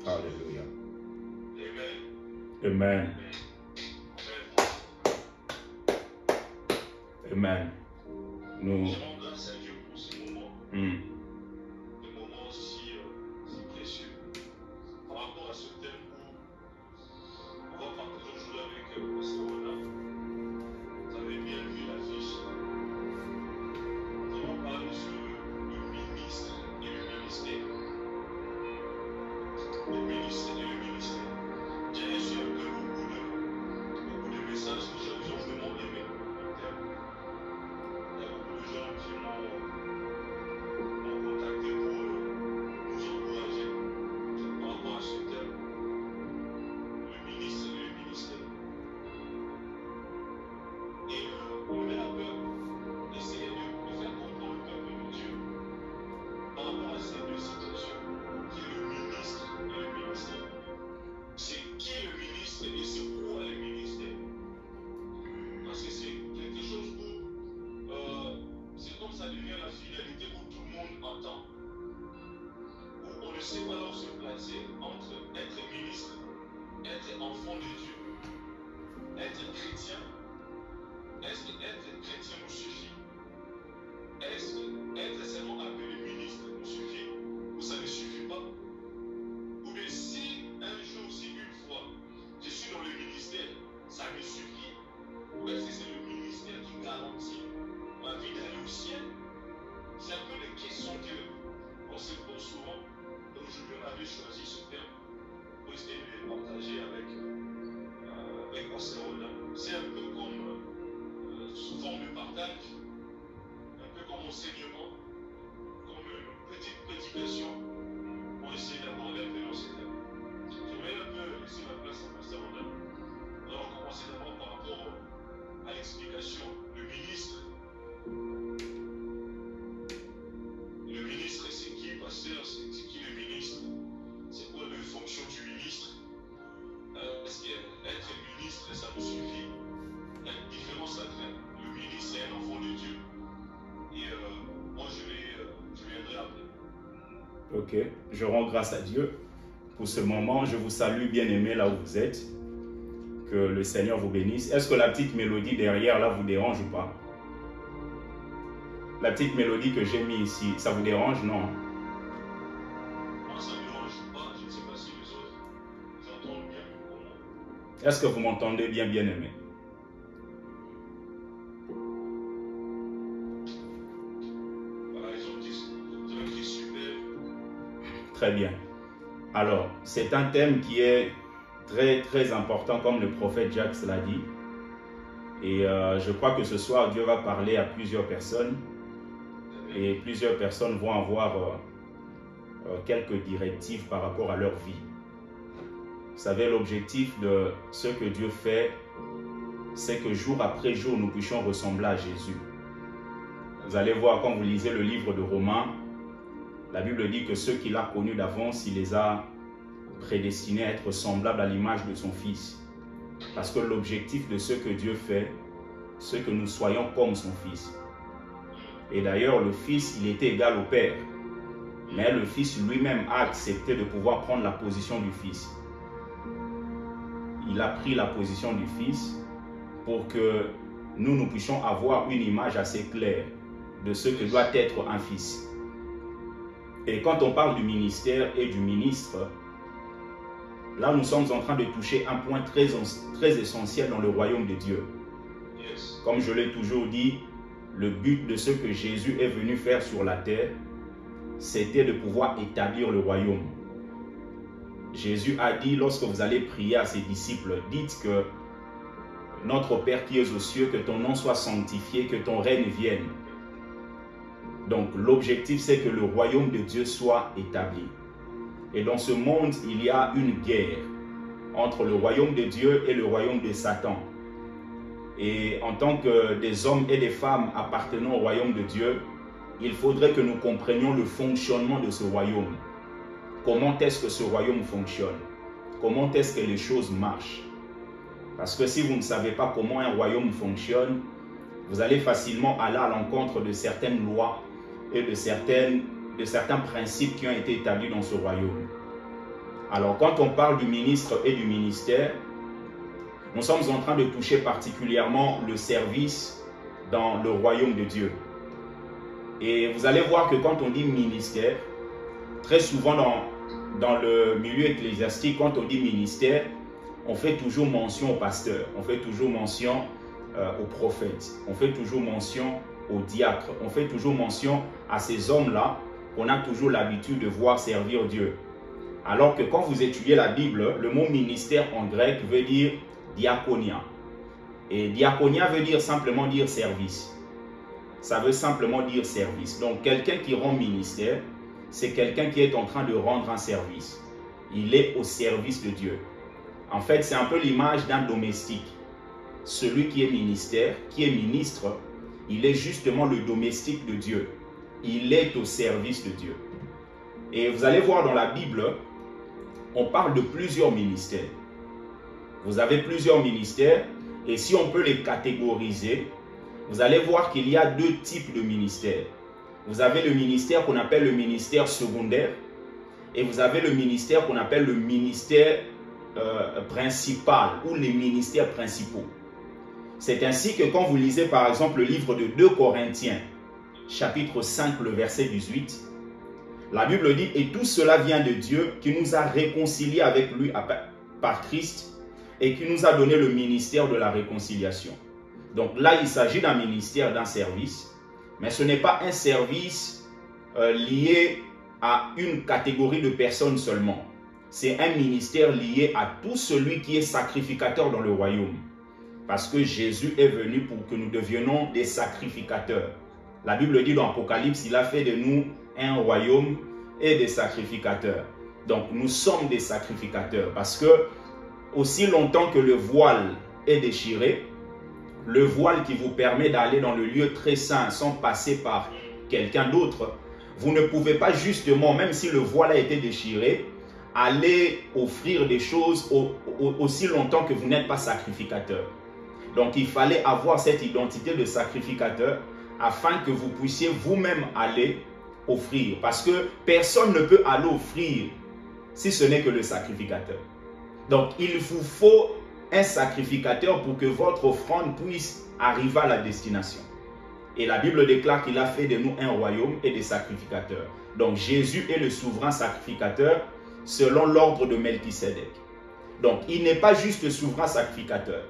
Alléluia. Amen. Amen. Amen. Nous. Je rends grâce à Dieu pour ce moment. Des moments si précieux. Par rapport à ce thème où on va partager aujourd'hui avec le pasteur Ona. Vous avez bien vu l'affiche. Nous allons parler sur le ministre et le ministère. Le ministre et le ministère. J'ai reçu un peu beaucoup de messages que j'ai vraiment aimé. Il y a beaucoup de gens qui m'ont contacté pour nous encourager par rapport à ce thème. Le ministre et le ministère. Et on est un peu essayer de faire comprendre le peuple de Dieu par rapport à ces deux situations, qui est le ministre et le ministère. C'est qui est le ministre et c'est quoi le ministère? Parce que c'est quelque chose où c'est comme ça devient la finalité où tout le monde entend. Où on ne sait pas là où se placer entre être ministre, être enfant de Dieu, être chrétien. Est-ce que être chrétien nous suffit? Est-ce que être seulement appelé ministre nous suffit? Ou ça ne suffit pas? Ou bien si un jour, si une fois, je suis dans le ministère, ça me suffit? Ou est-ce que c'est le ministère qui garantit ma vie d'aller au ciel? C'est un peu les questions qu'on se pose souvent. Donc aujourd'hui, on avait choisi ce thème pour essayer de le partager avec Pasteur Ona. C'est un peu comme sous forme de partage, un peu comme enseignement, comme une petite prédication pour essayer d'aborder un peu dans ce thème. J'aimerais un peu laisser la place à Pasteur Ona. On va commencer d'abord par rapport à l'explication. Le ministre. Le ministre, c'est qui, pasteur? C'est qui le ministre? C'est quoi la fonction du ministre? Est-ce qu'être ministre, ça nous suffit? Il y a une différence entre le ministre et un enfant de Dieu. Et moi, je viendrai après. Ok, je rends grâce à Dieu pour ce moment. Je vous salue, bien-aimés, là où vous êtes. Que le Seigneur vous bénisse. Est-ce que la petite mélodie derrière, là, vous dérange ou pas? La petite mélodie que j'ai mise ici, ça vous dérange? Non. Moi, ça ne me dérange pas. Je ne sais pas si les autres entendent bien comment. Est-ce que vous m'entendez bien, bien-aimé? Voilà, ils ont dit super. Très bien. Alors, c'est un thème qui est très, très important, comme le prophète Jacques l'a dit. Et je crois que ce soir, Dieu va parler à plusieurs personnes. Et plusieurs personnes vont avoir quelques directives par rapport à leur vie. Vous savez, l'objectif de ce que Dieu fait, c'est que jour après jour, nous puissions ressembler à Jésus. Vous allez voir, quand vous lisez le livre de Romains, la Bible dit que ceux qu'il a connus d'avance, il les a prédestinés à être semblables à l'image de son Fils. Parce que l'objectif de ce que Dieu fait, c'est que nous soyons comme son Fils. Et d'ailleurs, le Fils, il était égal au Père. Mais le Fils lui-même a accepté de pouvoir prendre la position du Fils. Il a pris la position du Fils pour que nous puissions avoir une image assez claire de ce que doit être un Fils. Et quand on parle du ministère et du ministre, là nous sommes en train de toucher un point très essentiel dans le royaume de Dieu. Comme je l'ai toujours dit, le but de ce que Jésus est venu faire sur la terre, c'était de pouvoir établir le royaume. Jésus a dit, lorsque vous allez prier à ses disciples, dites que notre Père qui es aux cieux, que ton nom soit sanctifié, que ton règne vienne. Donc l'objectif, c'est que le royaume de Dieu soit établi. Et dans ce monde, il y a une guerre entre le royaume de Dieu et le royaume de Satan. Et en tant que des hommes et des femmes appartenant au royaume de Dieu, il faudrait que nous comprenions le fonctionnement de ce royaume. Comment est-ce que ce royaume fonctionne? Comment est-ce que les choses marchent? Parce que si vous ne savez pas comment un royaume fonctionne, vous allez facilement aller à l'encontre de certaines lois et de certains principes qui ont été établis dans ce royaume. Alors, quand on parle du ministre et du ministère, nous sommes en train de toucher particulièrement le service dans le royaume de Dieu. Et vous allez voir que quand on dit ministère, très souvent dans le milieu ecclésiastique, quand on dit ministère, on fait toujours mention au pasteur, on fait toujours mention aux prophètes, on fait toujours mention aux diacres, on fait toujours mention à ces hommes-là qu'on a toujours l'habitude de voir servir Dieu. Alors que quand vous étudiez la Bible, le mot ministère en grec veut dire diaconia. Et diaconia veut dire simplement dire service. Ça veut simplement dire service. Donc quelqu'un qui rend ministère, c'est quelqu'un qui est en train de rendre un service. Il est au service de Dieu. En fait, c'est un peu l'image d'un domestique. Celui qui est ministère, qui est ministre, il est justement le domestique de Dieu. Il est au service de Dieu. Et vous allez voir dans la Bible, on parle de plusieurs ministères. Vous avez plusieurs ministères et si on peut les catégoriser, vous allez voir qu'il y a deux types de ministères. Vous avez le ministère qu'on appelle le ministère secondaire et vous avez le ministère qu'on appelle le ministère principal ou les ministères principaux. C'est ainsi que quand vous lisez par exemple le livre de 2 Corinthiens, chapitre 5, le verset 18, la Bible dit « Et tout cela vient de Dieu qui nous a réconciliés avec lui par Christ et qui nous a donné le ministère de la réconciliation. » Donc là, il s'agit d'un ministère, d'un service, mais ce n'est pas un service lié à une catégorie de personnes seulement. C'est un ministère lié à tout celui qui est sacrificateur dans le royaume. Parce que Jésus est venu pour que nous devenions des sacrificateurs. La Bible dit dans Apocalypse, il a fait de nous un royaume et des sacrificateurs. Donc nous sommes des sacrificateurs parce que aussi longtemps que le voile est déchiré, le voile qui vous permet d'aller dans le lieu très saint sans passer par quelqu'un d'autre, vous ne pouvez pas justement, même si le voile a été déchiré, aller offrir des choses aussi longtemps que vous n'êtes pas sacrificateur. Donc il fallait avoir cette identité de sacrificateur afin que vous puissiez vous-même aller offrir. Parce que personne ne peut aller offrir si ce n'est que le sacrificateur. Donc il vous faut un sacrificateur pour que votre offrande puisse arriver à la destination. Et la Bible déclare qu'il a fait de nous un royaume et des sacrificateurs. Donc Jésus est le souverain sacrificateur selon l'ordre de Melchisédek. Donc il n'est pas juste souverain sacrificateur.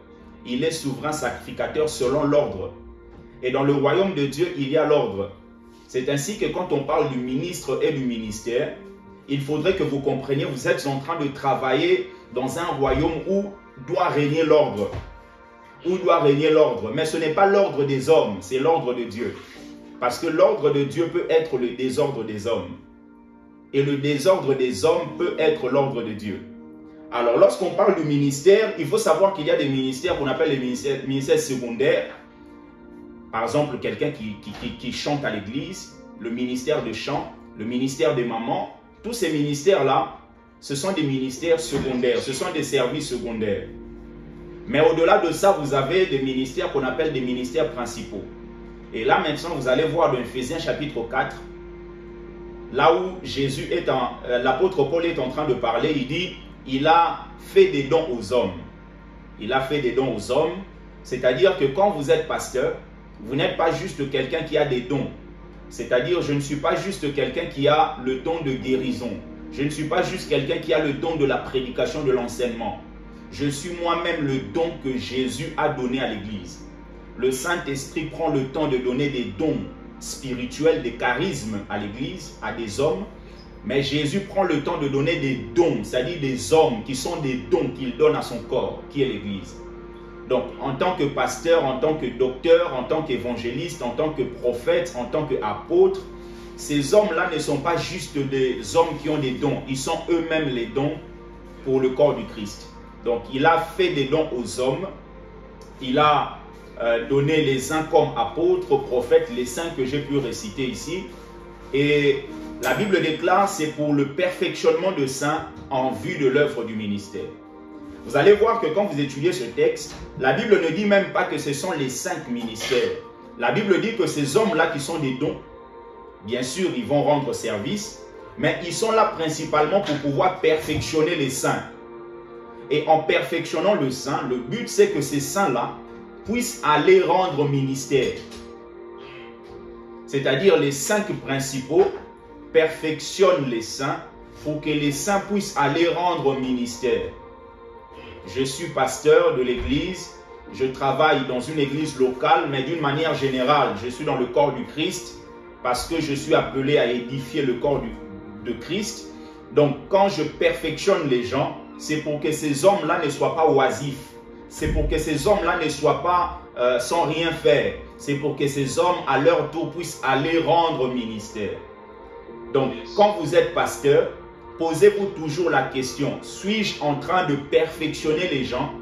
Il est souverain sacrificateur selon l'ordre. Et dans le royaume de Dieu, il y a l'ordre. C'est ainsi que quand on parle du ministre et du ministère, il faudrait que vous compreniez, vous êtes en train de travailler dans un royaume où doit régner l'ordre. Où doit régner l'ordre. Mais ce n'est pas l'ordre des hommes, c'est l'ordre de Dieu. Parce que l'ordre de Dieu peut être le désordre des hommes. Et le désordre des hommes peut être l'ordre de Dieu. Alors, lorsqu'on parle du ministère, il faut savoir qu'il y a des ministères qu'on appelle les ministères secondaires. Par exemple, quelqu'un qui chante à l'église, le ministère de chant, le ministère des mamans. Tous ces ministères-là, ce sont des ministères secondaires, ce sont des services secondaires. Mais au-delà de ça, vous avez des ministères qu'on appelle des ministères principaux. Et là, maintenant, vous allez voir dans Ephésiens chapitre 4, là où l'apôtre Paul est en train de parler, il dit, il a fait des dons aux hommes. Il a fait des dons aux hommes, c'est-à-dire que quand vous êtes pasteur, vous n'êtes pas juste quelqu'un qui a des dons. C'est-à-dire, je ne suis pas juste quelqu'un qui a le don de guérison. Je ne suis pas juste quelqu'un qui a le don de la prédication, de l'enseignement. Je suis moi-même le don que Jésus a donné à l'Église. Le Saint-Esprit prend le temps de donner des dons spirituels, des charismes à l'Église, à des hommes. Mais Jésus prend le temps de donner des dons, c'est-à-dire des hommes qui sont des dons qu'il donne à son corps, qui est l'Église. Donc, en tant que pasteur, en tant que docteur, en tant qu'évangéliste, en tant que prophète, en tant qu'apôtre, ces hommes-là ne sont pas juste des hommes qui ont des dons. Ils sont eux-mêmes les dons pour le corps du Christ. Donc, il a fait des dons aux hommes. Il a donné les uns comme apôtres, prophètes, les saints que j'ai pu réciter ici. Et la Bible déclare, c'est pour le perfectionnement de saints en vue de l'œuvre du ministère. Vous allez voir que quand vous étudiez ce texte, la Bible ne dit même pas que ce sont les 5 ministères. La Bible dit que ces hommes-là qui sont des dons, bien sûr, ils vont rendre service, mais ils sont là principalement pour pouvoir perfectionner les saints. Et en perfectionnant le saint, le but c'est que ces saints-là puissent aller rendre ministère. C'est-à-dire les 5 principaux perfectionnent les saints pour que les saints puissent aller rendre ministère. Je suis pasteur de l'église, je travaille dans une église locale, mais d'une manière générale, je suis dans le corps du Christ parce que je suis appelé à édifier le corps de Christ. Donc quand je perfectionne les gens, c'est pour que ces hommes-là ne soient pas oisifs. C'est pour que ces hommes-là ne soient pas sans rien faire. C'est pour que ces hommes, à leur tour, puissent aller rendre ministère. Donc, quand vous êtes pasteur, posez-vous toujours la question, suis-je en train de perfectionner les gens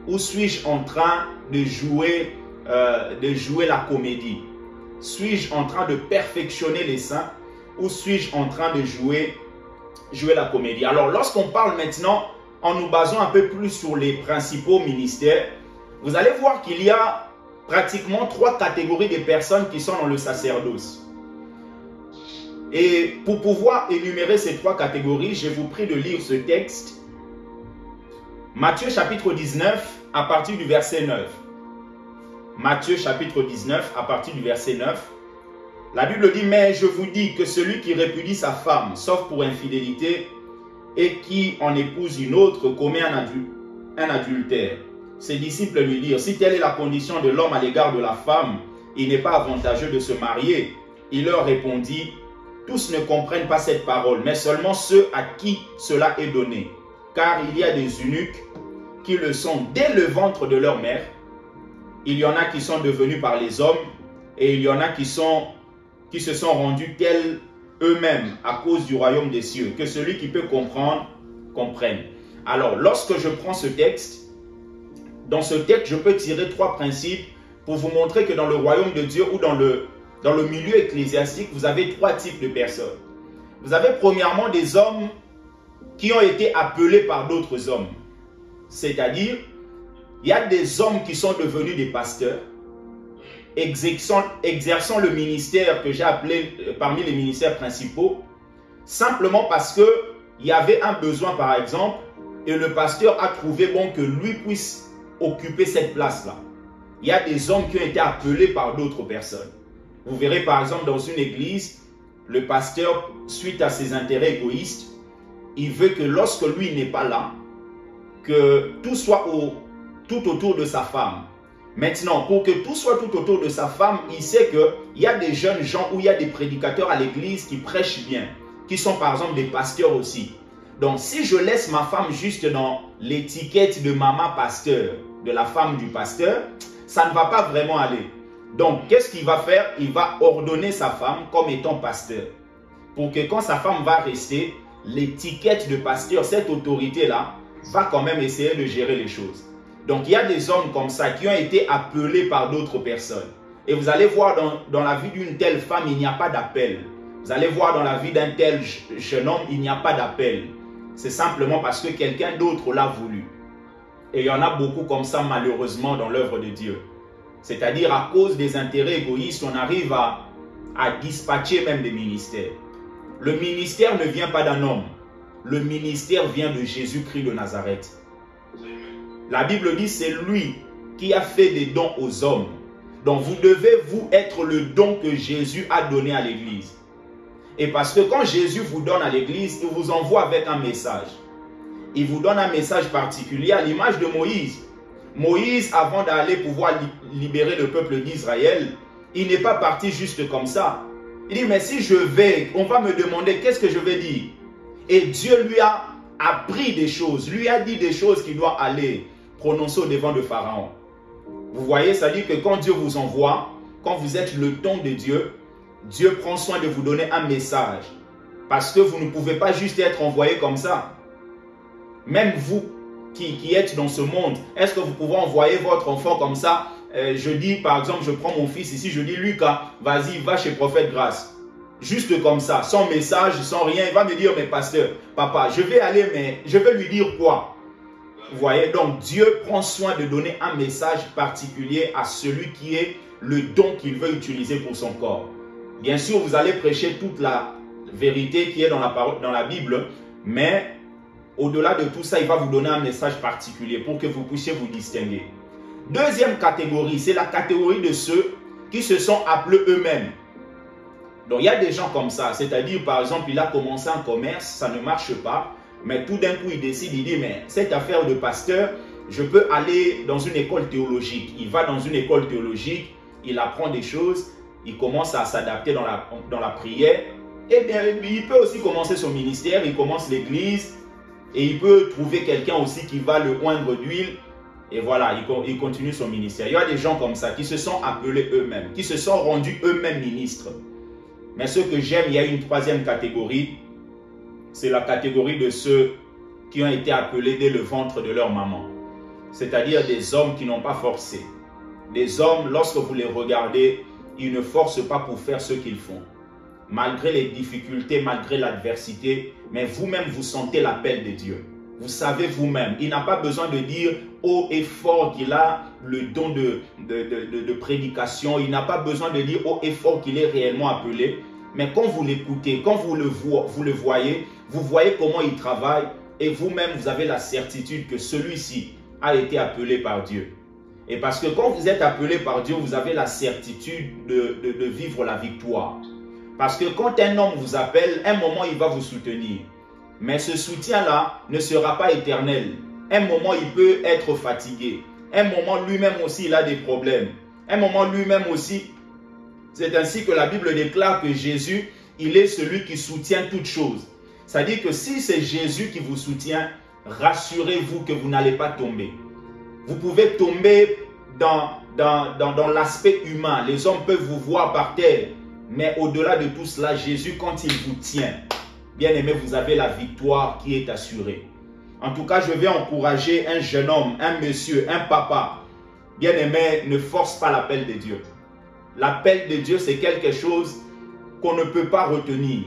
ou suis-je en train de jouer la comédie? Suis-je en train de perfectionner les saints ou suis-je en train de jouer la comédie? Alors, lorsqu'on parle maintenant, en nous basant un peu plus sur les principaux ministères, vous allez voir qu'il y a pratiquement 3 catégories de personnes qui sont dans le sacerdoce. Et pour pouvoir énumérer ces 3 catégories, je vous prie de lire ce texte. Matthieu chapitre 19 à partir du verset 9. Matthieu chapitre 19 à partir du verset 9. La Bible dit, mais je vous dis que celui qui répudie sa femme, sauf pour infidélité, et qui en épouse une autre, commet un adultère. Ses disciples lui dirent, si telle est la condition de l'homme à l'égard de la femme, il n'est pas avantageux de se marier. Il leur répondit, tous ne comprennent pas cette parole, mais seulement ceux à qui cela est donné. Car il y a des eunuques qui le sont dès le ventre de leur mère. Il y en a qui sont devenus par les hommes, et il y en a qui se sont rendus tels eux-mêmes à cause du royaume des cieux. Que celui qui peut comprendre, comprenne. Alors, lorsque je prends ce texte, dans ce texte, je peux tirer 3 principes pour vous montrer que dans le royaume de Dieu ou dans le milieu ecclésiastique, vous avez 3 types de personnes. Vous avez premièrement des hommes qui ont été appelés par d'autres hommes. C'est-à-dire, il y a des hommes qui sont devenus des pasteurs, exerçant le ministère que j'ai appelé parmi les ministères principaux, simplement parce qu'il y avait un besoin par exemple, et le pasteur a trouvé bon que lui puisse occuper cette place-là. Il y a des hommes qui ont été appelés par d'autres personnes. Vous verrez par exemple dans une église, le pasteur, suite à ses intérêts égoïstes, il veut que lorsque lui n'est pas là, que tout soit tout autour de sa femme. Maintenant, pour que tout soit tout autour de sa femme, il sait qu'il y a des jeunes gens ou il y a des prédicateurs à l'église qui prêchent bien, qui sont par exemple des pasteurs aussi. Donc, si je laisse ma femme juste dans l'étiquette de maman pasteur, de la femme du pasteur, ça ne va pas vraiment aller. Donc, qu'est-ce qu'il va faire? Il va ordonner sa femme comme étant pasteur. Pour que quand sa femme va rester, l'étiquette de pasteur, cette autorité-là, va quand même essayer de gérer les choses. Donc, il y a des hommes comme ça qui ont été appelés par d'autres personnes. Et vous allez voir dans la vie d'une telle femme, il n'y a pas d'appel. Vous allez voir dans la vie d'un tel jeune homme, il n'y a pas d'appel. C'est simplement parce que quelqu'un d'autre l'a voulu. Et il y en a beaucoup comme ça malheureusement dans l'œuvre de Dieu. C'est-à-dire à cause des intérêts égoïstes, on arrive à dispatcher même des ministères. Le ministère ne vient pas d'un homme. Le ministère vient de Jésus-Christ de Nazareth. La Bible dit c'est lui qui a fait des dons aux hommes. Donc vous devez vous être le don que Jésus a donné à l'église. Et parce que quand Jésus vous donne à l'église, il vous envoie avec un message. Il vous donne un message particulier à l'image de Moïse. Moïse, avant d'aller pouvoir libérer le peuple d'Israël, il n'est pas parti juste comme ça. Il dit, mais si je vais, on va me demander qu'est-ce que je vais dire. Et Dieu lui a appris des choses, lui a dit des choses qu'il doit aller prononcer au devant de Pharaon. Vous voyez, ça dit que quand Dieu vous envoie, quand vous êtes le don de Dieu, Dieu prend soin de vous donner un message. Parce que vous ne pouvez pas juste être envoyé comme ça. Même vous qui êtes dans ce monde, est-ce que vous pouvez envoyer votre enfant comme ça? Je dis, par exemple, je prends mon fils ici, je dis, Lucas, vas-y, va chez Prophète Grâce. Juste comme ça, sans message, sans rien. Il va me dire, mais pasteur, papa, je vais aller, mais je vais lui dire quoi? Vous voyez, donc Dieu prend soin de donner un message particulier à celui qui est le don qu'il veut utiliser pour son corps. Bien sûr, vous allez prêcher toute la vérité qui est dans la Bible, mais au-delà de tout ça, il va vous donner un message particulier pour que vous puissiez vous distinguer. Deuxième catégorie, c'est la catégorie de ceux qui se sont appelés eux-mêmes. Donc il y a des gens comme ça, c'est-à-dire par exemple, il a commencé un commerce, ça ne marche pas, mais tout d'un coup il décide, il dit, mais cette affaire de pasteur, je peux aller dans une école théologique. Il va dans une école théologique, il apprend des choses, il commence à s'adapter dans la prière. Et bien, il peut aussi commencer son ministère, il commence l'église et il peut trouver quelqu'un aussi qui va le oindre d'huile. Et voilà, il continue son ministère. Il y a des gens comme ça qui se sont appelés eux-mêmes, qui se sont rendus eux-mêmes ministres. Mais ce que j'aime, il y a une troisième catégorie, c'est la catégorie de ceux qui ont été appelés dès le ventre de leur maman. C'est-à-dire des hommes qui n'ont pas forcé. Des hommes, lorsque vous les regardez, ils ne forcent pas pour faire ce qu'ils font. Malgré les difficultés, malgré l'adversité, mais vous-même, vous sentez l'appel de Dieu. Vous savez vous-même, il n'a pas besoin de dire haut et fort qu'il a le don de prédication. Il n'a pas besoin de dire haut et fort qu'il est réellement appelé. Mais quand vous l'écoutez, quand vous le voyez, vous voyez comment il travaille et vous-même, vous avez la certitude que celui-ci a été appelé par Dieu. Et parce que quand vous êtes appelé par Dieu, vous avez la certitude de vivre la victoire. Parce que quand un homme vous appelle, un moment, il va vous soutenir. Mais ce soutien-là ne sera pas éternel. Un moment, il peut être fatigué. Un moment, lui-même aussi, il a des problèmes. Un moment, lui-même aussi, c'est ainsi que la Bible déclare que Jésus, il est celui qui soutient toutes choses. C'est-à-dire que si c'est Jésus qui vous soutient, rassurez-vous que vous n'allez pas tomber. Vous pouvez tomber dans l'aspect humain. Les hommes peuvent vous voir par terre. Mais au-delà de tout cela, Jésus, quand il vous tient, bien aimé, vous avez la victoire qui est assurée. En tout cas, je vais encourager un jeune homme, un monsieur, un papa. Bien aimé, ne force pas l'appel de Dieu. L'appel de Dieu, c'est quelque chose qu'on ne peut pas retenir.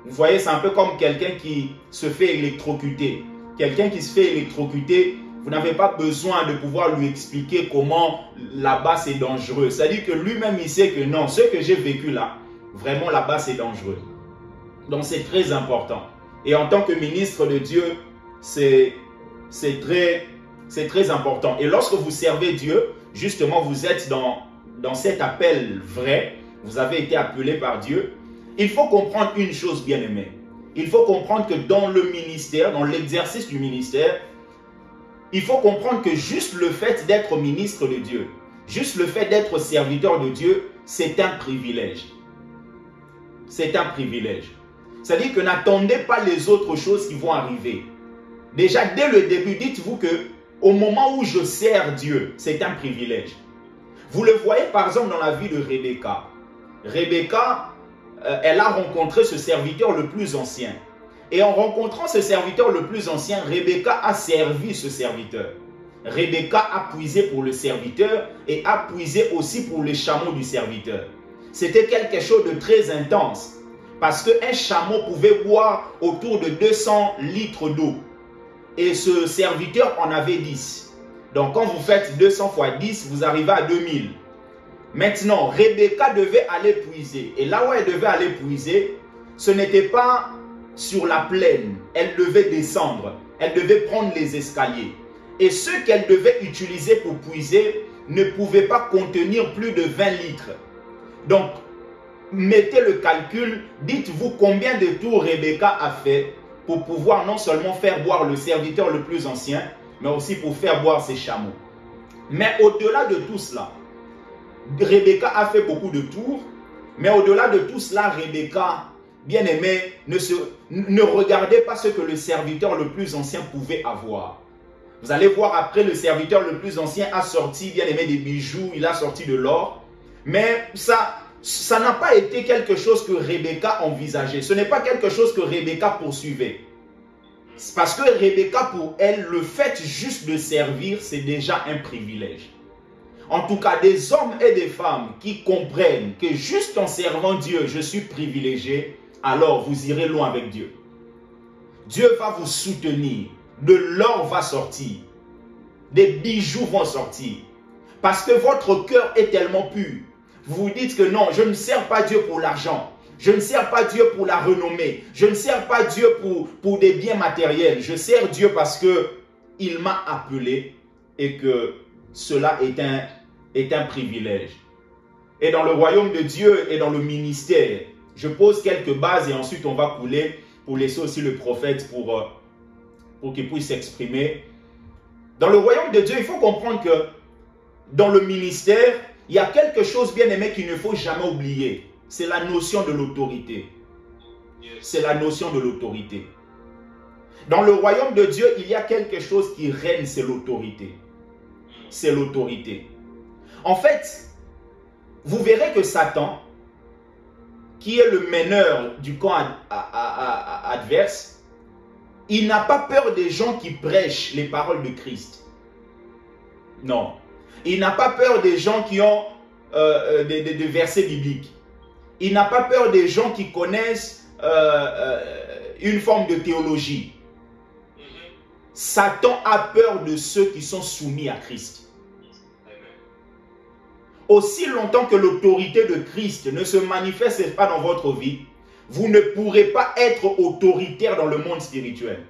Vous voyez, c'est un peu comme quelqu'un qui se fait électrocuter. Quelqu'un qui se fait électrocuter, vous n'avez pas besoin de pouvoir lui expliquer comment là-bas c'est dangereux. C'est-à-dire que lui-même, il sait que non, ce que j'ai vécu là, vraiment là-bas c'est dangereux. Donc c'est très important. Et en tant que ministre de Dieu, c'est très important. Et lorsque vous servez Dieu, justement, vous êtes dans cet appel vrai. Vous avez été appelé par Dieu. Il faut comprendre une chose, bien aimé. Il faut comprendre que dans le ministère, dans l'exercice du ministère, il faut comprendre que juste le fait d'être ministre de Dieu, juste le fait d'être serviteur de Dieu, c'est un privilège. C'est un privilège. C'est-à-dire que n'attendez pas les autres choses qui vont arriver. Déjà, dès le début, dites-vous que au moment où je sers Dieu, c'est un privilège. Vous le voyez par exemple dans la vie de Rebecca. Rebecca, elle a rencontré ce serviteur le plus ancien. Et en rencontrant ce serviteur le plus ancien, Rebecca a servi ce serviteur. Rebecca a puisé pour le serviteur et a puisé aussi pour les chameaux du serviteur. C'était quelque chose de très intense. Parce qu'un chameau pouvait boire autour de 200 litres d'eau. Et ce serviteur en avait 10. Donc quand vous faites 200 fois 10, vous arrivez à 2000. Maintenant, Rebecca devait aller puiser. Et là où elle devait aller puiser, ce n'était pas sur la plaine. Elle devait descendre. Elle devait prendre les escaliers. Et ce qu'elle devait utiliser pour puiser ne pouvait pas contenir plus de 20 litres. Donc, mettez le calcul. Dites-vous combien de tours Rebecca a fait pour pouvoir non seulement faire boire le serviteur le plus ancien, mais aussi pour faire boire ses chameaux. Mais au-delà de tout cela, Rebecca a fait beaucoup de tours, mais au-delà de tout cela, Rebecca, bien aimé, ne regardez pas ce que le serviteur le plus ancien pouvait avoir. Vous allez voir après, le serviteur le plus ancien a sorti, bien aimé, des bijoux, il a sorti de l'or, mais ça n'a pas été quelque chose que Rebecca envisageait. Ce n'est pas quelque chose que Rebecca poursuivait. Parce que Rebecca, pour elle, le fait juste de servir, c'est déjà un privilège. En tout cas, des hommes et des femmes qui comprennent que juste en servant Dieu, je suis privilégié, alors vous irez loin avec Dieu. Dieu va vous soutenir. De l'or va sortir. Des bijoux vont sortir. Parce que votre cœur est tellement pur. Vous vous dites que non, je ne sers pas Dieu pour l'argent. Je ne sers pas Dieu pour la renommée. Je ne sers pas Dieu pour des biens matériels. Je sers Dieu parce qu'il m'a appelé et que cela est un privilège. Et dans le royaume de Dieu et dans le ministère, je pose quelques bases et ensuite on va couler pour laisser aussi le prophète pour qu'il puisse s'exprimer. Dans le royaume de Dieu, il faut comprendre que dans le ministère, il y a quelque chose, bien aimé, qu'il ne faut jamais oublier. C'est la notion de l'autorité. C'est la notion de l'autorité. Dans le royaume de Dieu, il y a quelque chose qui règne, c'est l'autorité. C'est l'autorité. En fait, vous verrez que Satan, qui est le meneur du camp adverse, il n'a pas peur des gens qui prêchent les paroles de Christ. Non. Il n'a pas peur des gens qui ont des versets bibliques. Il n'a pas peur des gens qui connaissent une forme de théologie. Satan a peur de ceux qui sont soumis à Christ. Aussi longtemps que l'autorité de Christ ne se manifeste pas dans votre vie, vous ne pourrez pas être autoritaire dans le monde spirituel.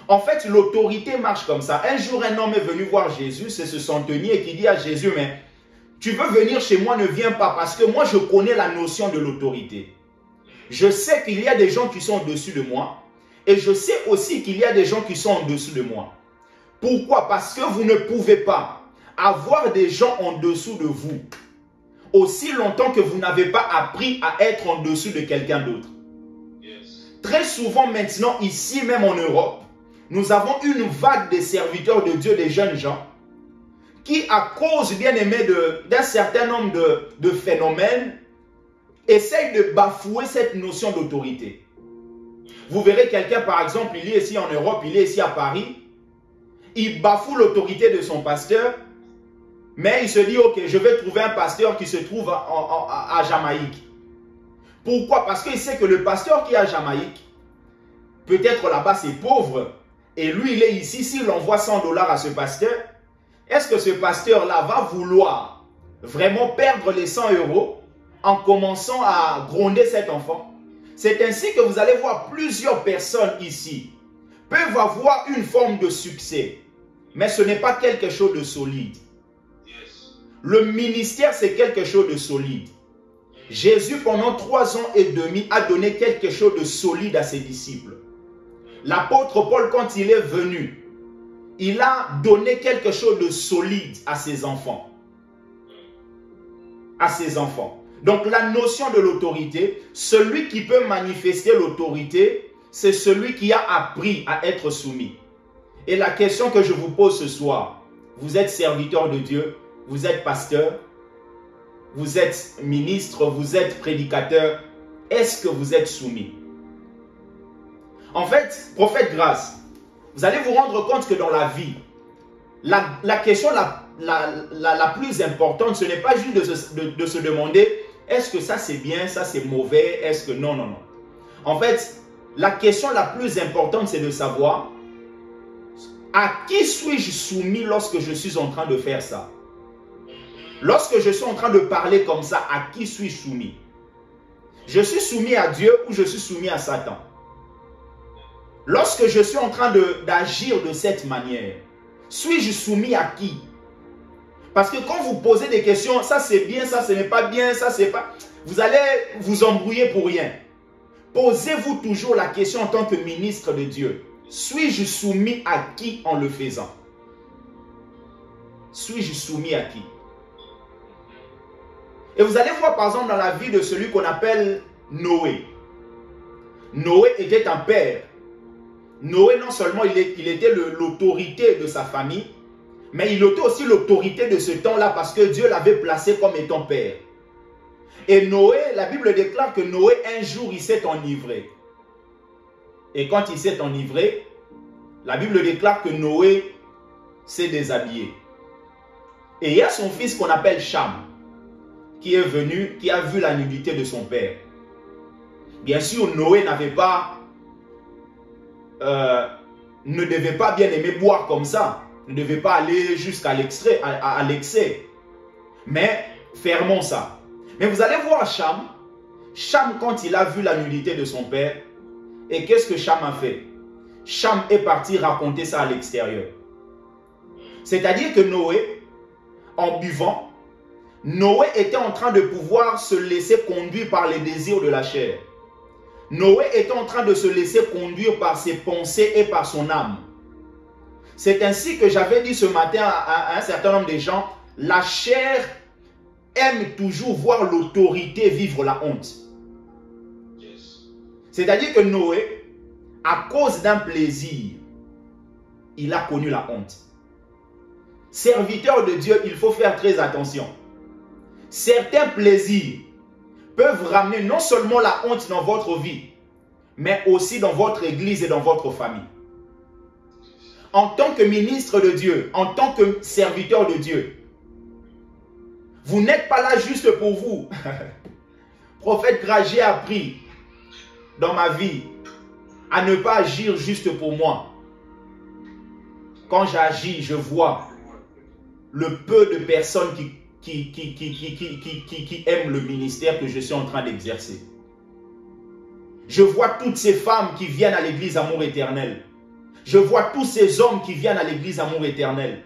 En fait, l'autorité marche comme ça. Un jour, un homme est venu voir Jésus, c'est ce centenier qui dit à Jésus, mais tu veux venir chez moi, ne viens pas, parce que moi, je connais la notion de l'autorité. Je sais qu'il y a des gens qui sont au-dessus de moi, et je sais aussi qu'il y a des gens qui sont en dessous de moi. Pourquoi? Parce que vous ne pouvez pas avoir des gens en dessous de vous aussi longtemps que vous n'avez pas appris à être en dessous de quelqu'un d'autre. Très souvent maintenant, ici même en Europe, nous avons une vague de serviteurs de Dieu, des jeunes gens, qui à cause, bien aimé, d'un certain nombre de phénomènes, essayent de bafouer cette notion d'autorité. Vous verrez quelqu'un, par exemple, il est ici en Europe, il est ici à Paris, il bafoue l'autorité de son pasteur, mais il se dit, ok, je vais trouver un pasteur qui se trouve à Jamaïque. Pourquoi? Parce qu'il sait que le pasteur qui est à Jamaïque, peut-être là-bas c'est pauvre, et lui il est ici, s'il envoie 100 $ à ce pasteur, est-ce que ce pasteur-là va vouloir vraiment perdre les 100 € en commençant à gronder cet enfant? C'est ainsi que vous allez voir plusieurs personnes ici peuvent avoir une forme de succès, mais ce n'est pas quelque chose de solide. Le ministère, c'est quelque chose de solide. Jésus, pendant 3 ans et demi, a donné quelque chose de solide à ses disciples. L'apôtre Paul, quand il est venu, il a donné quelque chose de solide à ses enfants. À ses enfants. Donc la notion de l'autorité, celui qui peut manifester l'autorité, c'est celui qui a appris à être soumis. Et la question que je vous pose ce soir, vous êtes serviteur de Dieu, vous êtes pasteur, vous êtes ministre, vous êtes prédicateur, est-ce que vous êtes soumis? En fait, prophète Grâce, vous allez vous rendre compte que dans la vie, la question la plus importante, ce n'est pas juste de se demander est-ce que ça c'est bien, ça c'est mauvais, est-ce que non, non, non. En fait, la question la plus importante, c'est de savoir à qui suis-je soumis lorsque je suis en train de faire ça? Lorsque je suis en train de parler comme ça, à qui suis-je soumis? Je suis soumis à Dieu ou je suis soumis à Satan? Lorsque je suis en train d'agir de cette manière, suis-je soumis à qui? Parce que quand vous posez des questions, ça c'est bien, ça ce n'est pas bien, ça c'est pas... Vous allez vous embrouiller pour rien. Posez-vous toujours la question en tant que ministre de Dieu. Suis-je soumis à qui en le faisant? Suis-je soumis à qui? Et vous allez voir par exemple dans la vie de celui qu'on appelle Noé. Noé était un père. Noé non seulement il était l'autorité de sa famille, mais il était aussi l'autorité de ce temps-là parce que Dieu l'avait placé comme étant père. Et Noé, la Bible déclare que Noé un jour il s'est enivré. Et quand il s'est enivré, la Bible déclare que Noé s'est déshabillé. Et il y a son fils qu'on appelle Cham, qui est venu, qui a vu la nudité de son père. Bien sûr, Noé ne devait pas bien aimer boire comme ça. Ne devait pas aller jusqu'à l'excès. Mais fermons ça. Mais vous allez voir Cham. Cham, quand il a vu la nudité de son père, et qu'est-ce que Cham a fait? Cham est parti raconter ça à l'extérieur. C'est-à-dire que Noé, en buvant, Noé était en train de pouvoir se laisser conduire par les désirs de la chair. Noé était en train de se laisser conduire par ses pensées et par son âme. C'est ainsi que j'avais dit ce matin à un certain nombre de gens, la chair aime toujours voir l'autorité vivre la honte. C'est-à-dire que Noé, à cause d'un plaisir, il a connu la honte. Serviteur de Dieu, il faut faire très attention. Certains plaisirs peuvent ramener non seulement la honte dans votre vie, mais aussi dans votre église et dans votre famille. En tant que ministre de Dieu, en tant que serviteur de Dieu, vous n'êtes pas là juste pour vous. Prophète Gragé a appris dans ma vie à ne pas agir juste pour moi. Quand j'agis, je vois le peu de personnes qui aiment le ministère que je suis en train d'exercer. Je vois toutes ces femmes qui viennent à l'église Amour Éternel. Je vois tous ces hommes qui viennent à l'église Amour Éternel.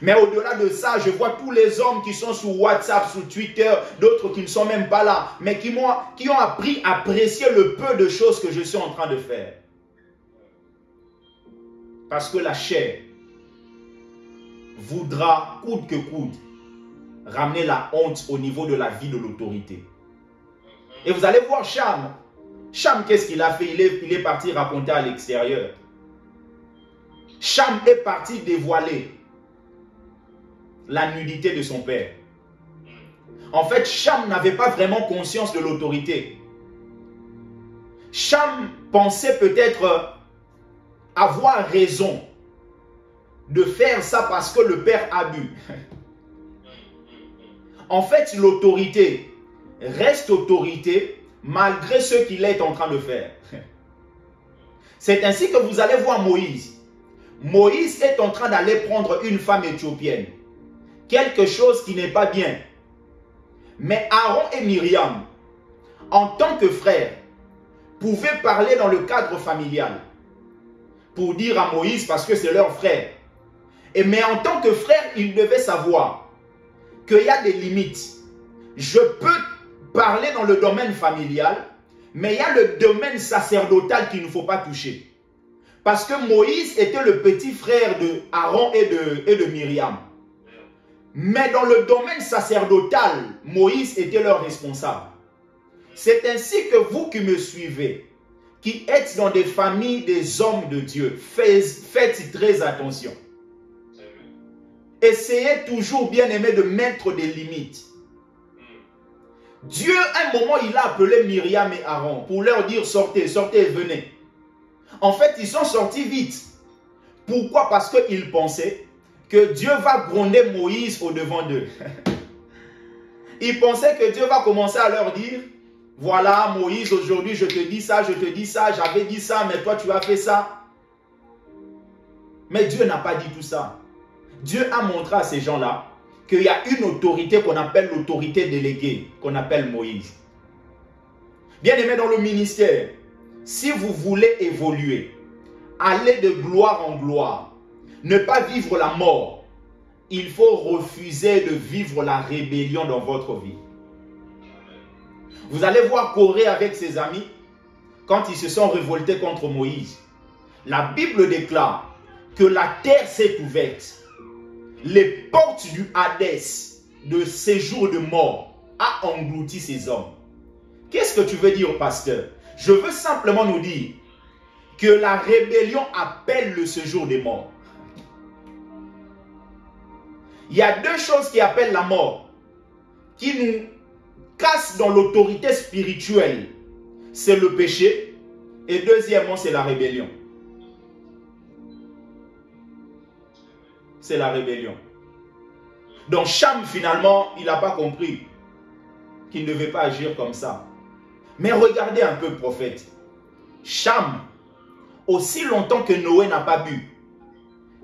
Mais au-delà de ça, je vois tous les hommes qui sont sur WhatsApp, sur Twitter, d'autres qui ne sont même pas là, mais qui ont appris à apprécier le peu de choses que je suis en train de faire. Parce que la chair voudra, coûte que coûte, ramener la honte au niveau de la vie de l'autorité. Et vous allez voir Cham. Cham, qu'est-ce qu'il a fait? Il est parti raconter à l'extérieur. Cham est parti dévoiler la nudité de son père. En fait, Cham n'avait pas vraiment conscience de l'autorité. Cham pensait peut-être avoir raison de faire ça parce que le père a bu. En fait, l'autorité reste autorité malgré ce qu'il est en train de faire. C'est ainsi que vous allez voir Moïse. Moïse est en train d'aller prendre une femme éthiopienne. Quelque chose qui n'est pas bien. Mais Aaron et Myriam, en tant que frères, pouvaient parler dans le cadre familial. Pour dire à Moïse, parce que c'est leur frère. Mais en tant que frère, ils devaient savoir qu'il y a des limites. Je peux parler dans le domaine familial, mais il y a le domaine sacerdotal qu'il ne faut pas toucher. Parce que Moïse était le petit frère de Aaron et de Myriam. Mais dans le domaine sacerdotal, Moïse était leur responsable. C'est ainsi que vous qui me suivez, qui êtes dans des familles des hommes de Dieu, faites très attention. Essayez toujours, bien aimé, de mettre des limites. Dieu, à un moment, il a appelé Myriam et Aaron pour leur dire sortez, sortez et venez. En fait, ils sont sortis vite. Pourquoi? Parce qu'ils pensaient que Dieu va gronder Moïse au-devant d'eux. Ils pensaient que Dieu va commencer à leur dire, voilà Moïse, aujourd'hui je te dis ça, j'avais dit ça, mais toi tu as fait ça. Mais Dieu n'a pas dit tout ça. Dieu a montré à ces gens-là qu'il y a une autorité qu'on appelle l'autorité déléguée, qu'on appelle Moïse. Bien aimé dans le ministère, si vous voulez évoluer, aller de gloire en gloire, ne pas vivre la mort, il faut refuser de vivre la rébellion dans votre vie. Vous allez voir Corée avec ses amis, quand ils se sont révoltés contre Moïse. La Bible déclare que la terre s'est ouverte. Les portes du Hadès, de séjour de mort, a englouti ces hommes. Qu'est-ce que tu veux dire, pasteur? Je veux simplement nous dire que la rébellion appelle le séjour des morts. Il y a deux choses qui appellent la mort, qui nous cassent dans l'autorité spirituelle. C'est le péché et deuxièmement, c'est la rébellion. C'est la rébellion. Donc Cham, finalement, il n'a pas compris qu'il ne devait pas agir comme ça. Mais regardez un peu, prophète. Cham, aussi longtemps que Noé n'a pas bu,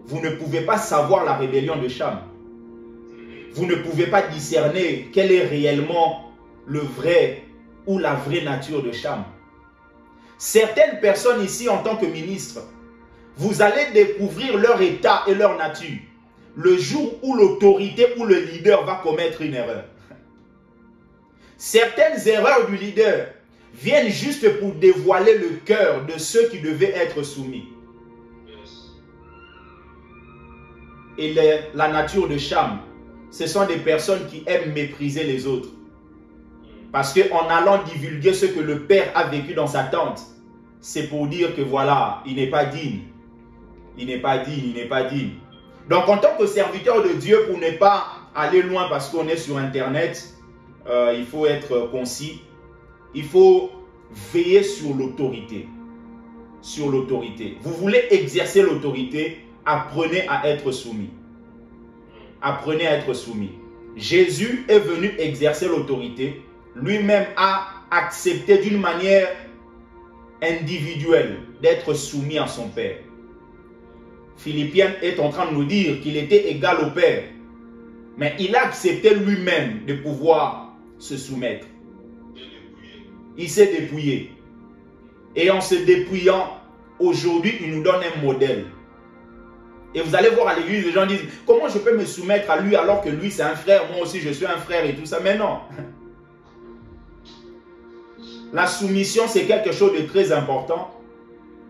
vous ne pouvez pas savoir la rébellion de Cham. Vous ne pouvez pas discerner quelle est réellement le vrai ou la vraie nature de Cham. Certaines personnes ici en tant que ministres, vous allez découvrir leur état et leur nature le jour où l'autorité ou le leader va commettre une erreur. Certaines erreurs du leader viennent juste pour dévoiler le cœur de ceux qui devaient être soumis. Et la nature de Cham, ce sont des personnes qui aiment mépriser les autres. Parce qu'en allant divulguer ce que le père a vécu dans sa tente, c'est pour dire que voilà, il n'est pas digne. Il n'est pas digne, il n'est pas digne. Donc en tant que serviteur de Dieu, pour ne pas aller loin parce qu'on est sur Internet, il faut être concis. Il faut veiller sur l'autorité. Sur l'autorité. Vous voulez exercer l'autorité, apprenez à être soumis. Apprenez à être soumis. Jésus est venu exercer l'autorité. Lui-même a accepté d'une manière individuelle d'être soumis à son Père. Philippiens est en train de nous dire qu'il était égal au Père. Mais il a accepté lui-même de pouvoir se soumettre. Il s'est dépouillé. Et en se dépouillant, aujourd'hui, il nous donne un modèle. Et vous allez voir à l'église, les gens disent, comment je peux me soumettre à lui alors que lui c'est un frère, moi aussi je suis un frère et tout ça. Mais non. La soumission c'est quelque chose de très important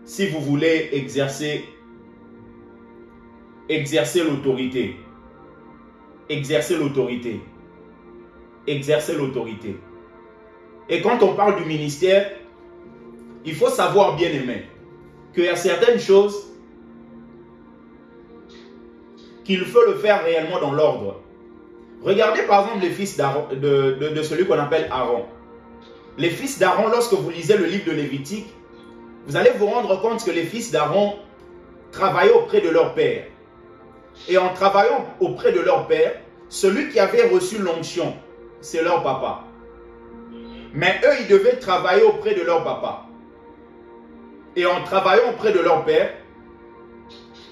si vous voulez exercer l'autorité. Exercer l'autorité. Exercer l'autorité. Et quand on parle du ministère, il faut savoir, bien aimé, qu'il y a certaines choses qu'il faut le faire réellement dans l'ordre. Regardez par exemple les fils d'Aaron, de celui qu'on appelle Aaron. Les fils d'Aaron, lorsque vous lisez le livre de Lévitique, vous allez vous rendre compte que les fils d'Aaron travaillaient auprès de leur père. Et en travaillant auprès de leur père, celui qui avait reçu l'onction, c'est leur papa. Mais eux, ils devaient travailler auprès de leur papa. Et en travaillant auprès de leur père,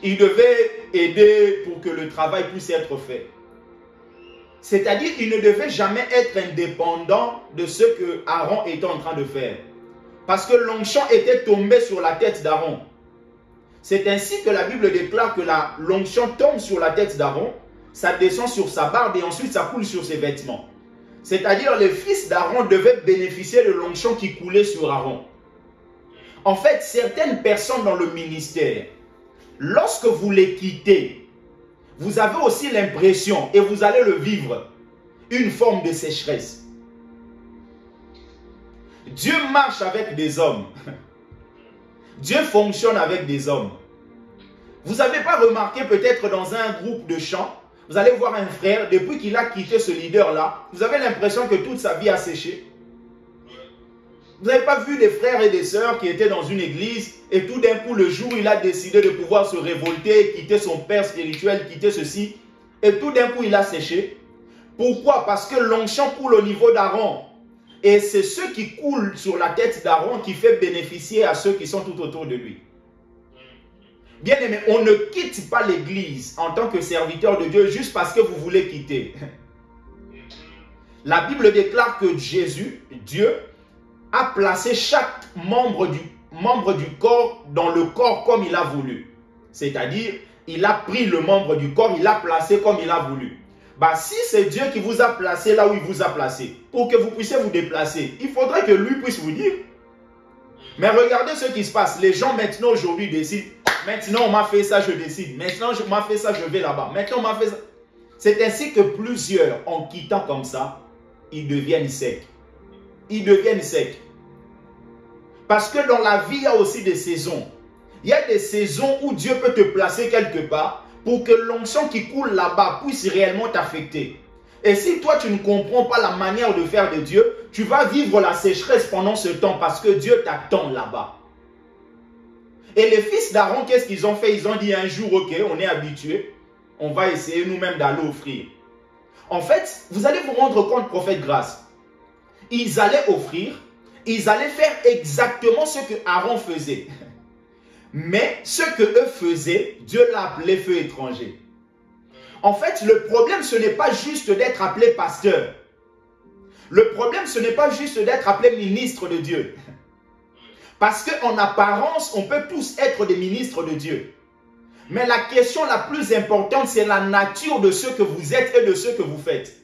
ils devaient aider pour que le travail puisse être fait. C'est-à-dire qu'ils ne devaient jamais être indépendants de ce que Aaron était en train de faire. Parce que l'onction était tombée sur la tête d'Aaron. C'est ainsi que la Bible déclare que l'onction tombe sur la tête d'Aaron, ça descend sur sa barbe et ensuite ça coule sur ses vêtements. C'est-à-dire les fils d'Aaron devaient bénéficier de l'onction qui coulait sur Aaron. En fait, certaines personnes dans le ministère, lorsque vous les quittez, vous avez aussi l'impression, et vous allez le vivre, une forme de sécheresse. Dieu marche avec des hommes. Dieu fonctionne avec des hommes. Vous n'avez pas remarqué peut-être dans un groupe de chant, vous allez voir un frère, depuis qu'il a quitté ce leader-là, vous avez l'impression que toute sa vie a séché. Vous n'avez pas vu des frères et des sœurs qui étaient dans une église et tout d'un coup, le jour où il a décidé de pouvoir se révolter, quitter son père spirituel, quitter ceci, et tout d'un coup, il a séché. Pourquoi? Parce que l'onction coule au niveau d'Aaron. Et c'est ce qui coule sur la tête d'Aaron qui fait bénéficier à ceux qui sont tout autour de lui. Bien aimé, on ne quitte pas l'église en tant que serviteur de Dieu juste parce que vous voulez quitter. La Bible déclare que Jésus, Dieu, a placé chaque membre du corps dans le corps comme il a voulu. C'est-à-dire, il a pris le membre du corps, il l'a placé comme il a voulu. Bah, si c'est Dieu qui vous a placé là où il vous a placé, pour que vous puissiez vous déplacer, il faudrait que lui puisse vous dire. Mais regardez ce qui se passe. Les gens maintenant aujourd'hui décident, maintenant on m'a fait ça, je décide. Maintenant on m'a fait ça, je vais là-bas. Maintenant on m'a fait ça. C'est ainsi que plusieurs, en quittant comme ça, ils deviennent secs. Ils deviennent secs. Parce que dans la vie, il y a aussi des saisons. Il y a des saisons où Dieu peut te placer quelque part pour que l'onction qui coule là-bas puisse réellement t'affecter. Et si toi, tu ne comprends pas la manière de faire de Dieu, tu vas vivre la sécheresse pendant ce temps parce que Dieu t'attend là-bas. Et les fils d'Aaron, qu'est-ce qu'ils ont fait? Ils ont dit un jour, ok, on est habitué, on va essayer nous-mêmes d'aller offrir. En fait, vous allez vous rendre compte, prophète Grâce, ils allaient offrir, ils allaient faire exactement ce que Aaron faisait. Mais ce que eux faisaient, Dieu l'a appelé feu étranger. En fait, le problème, ce n'est pas juste d'être appelé pasteur. Le problème, ce n'est pas juste d'être appelé ministre de Dieu. Parce qu'en apparence, on peut tous être des ministres de Dieu. Mais la question la plus importante, c'est la nature de ce que vous êtes et de ce que vous faites.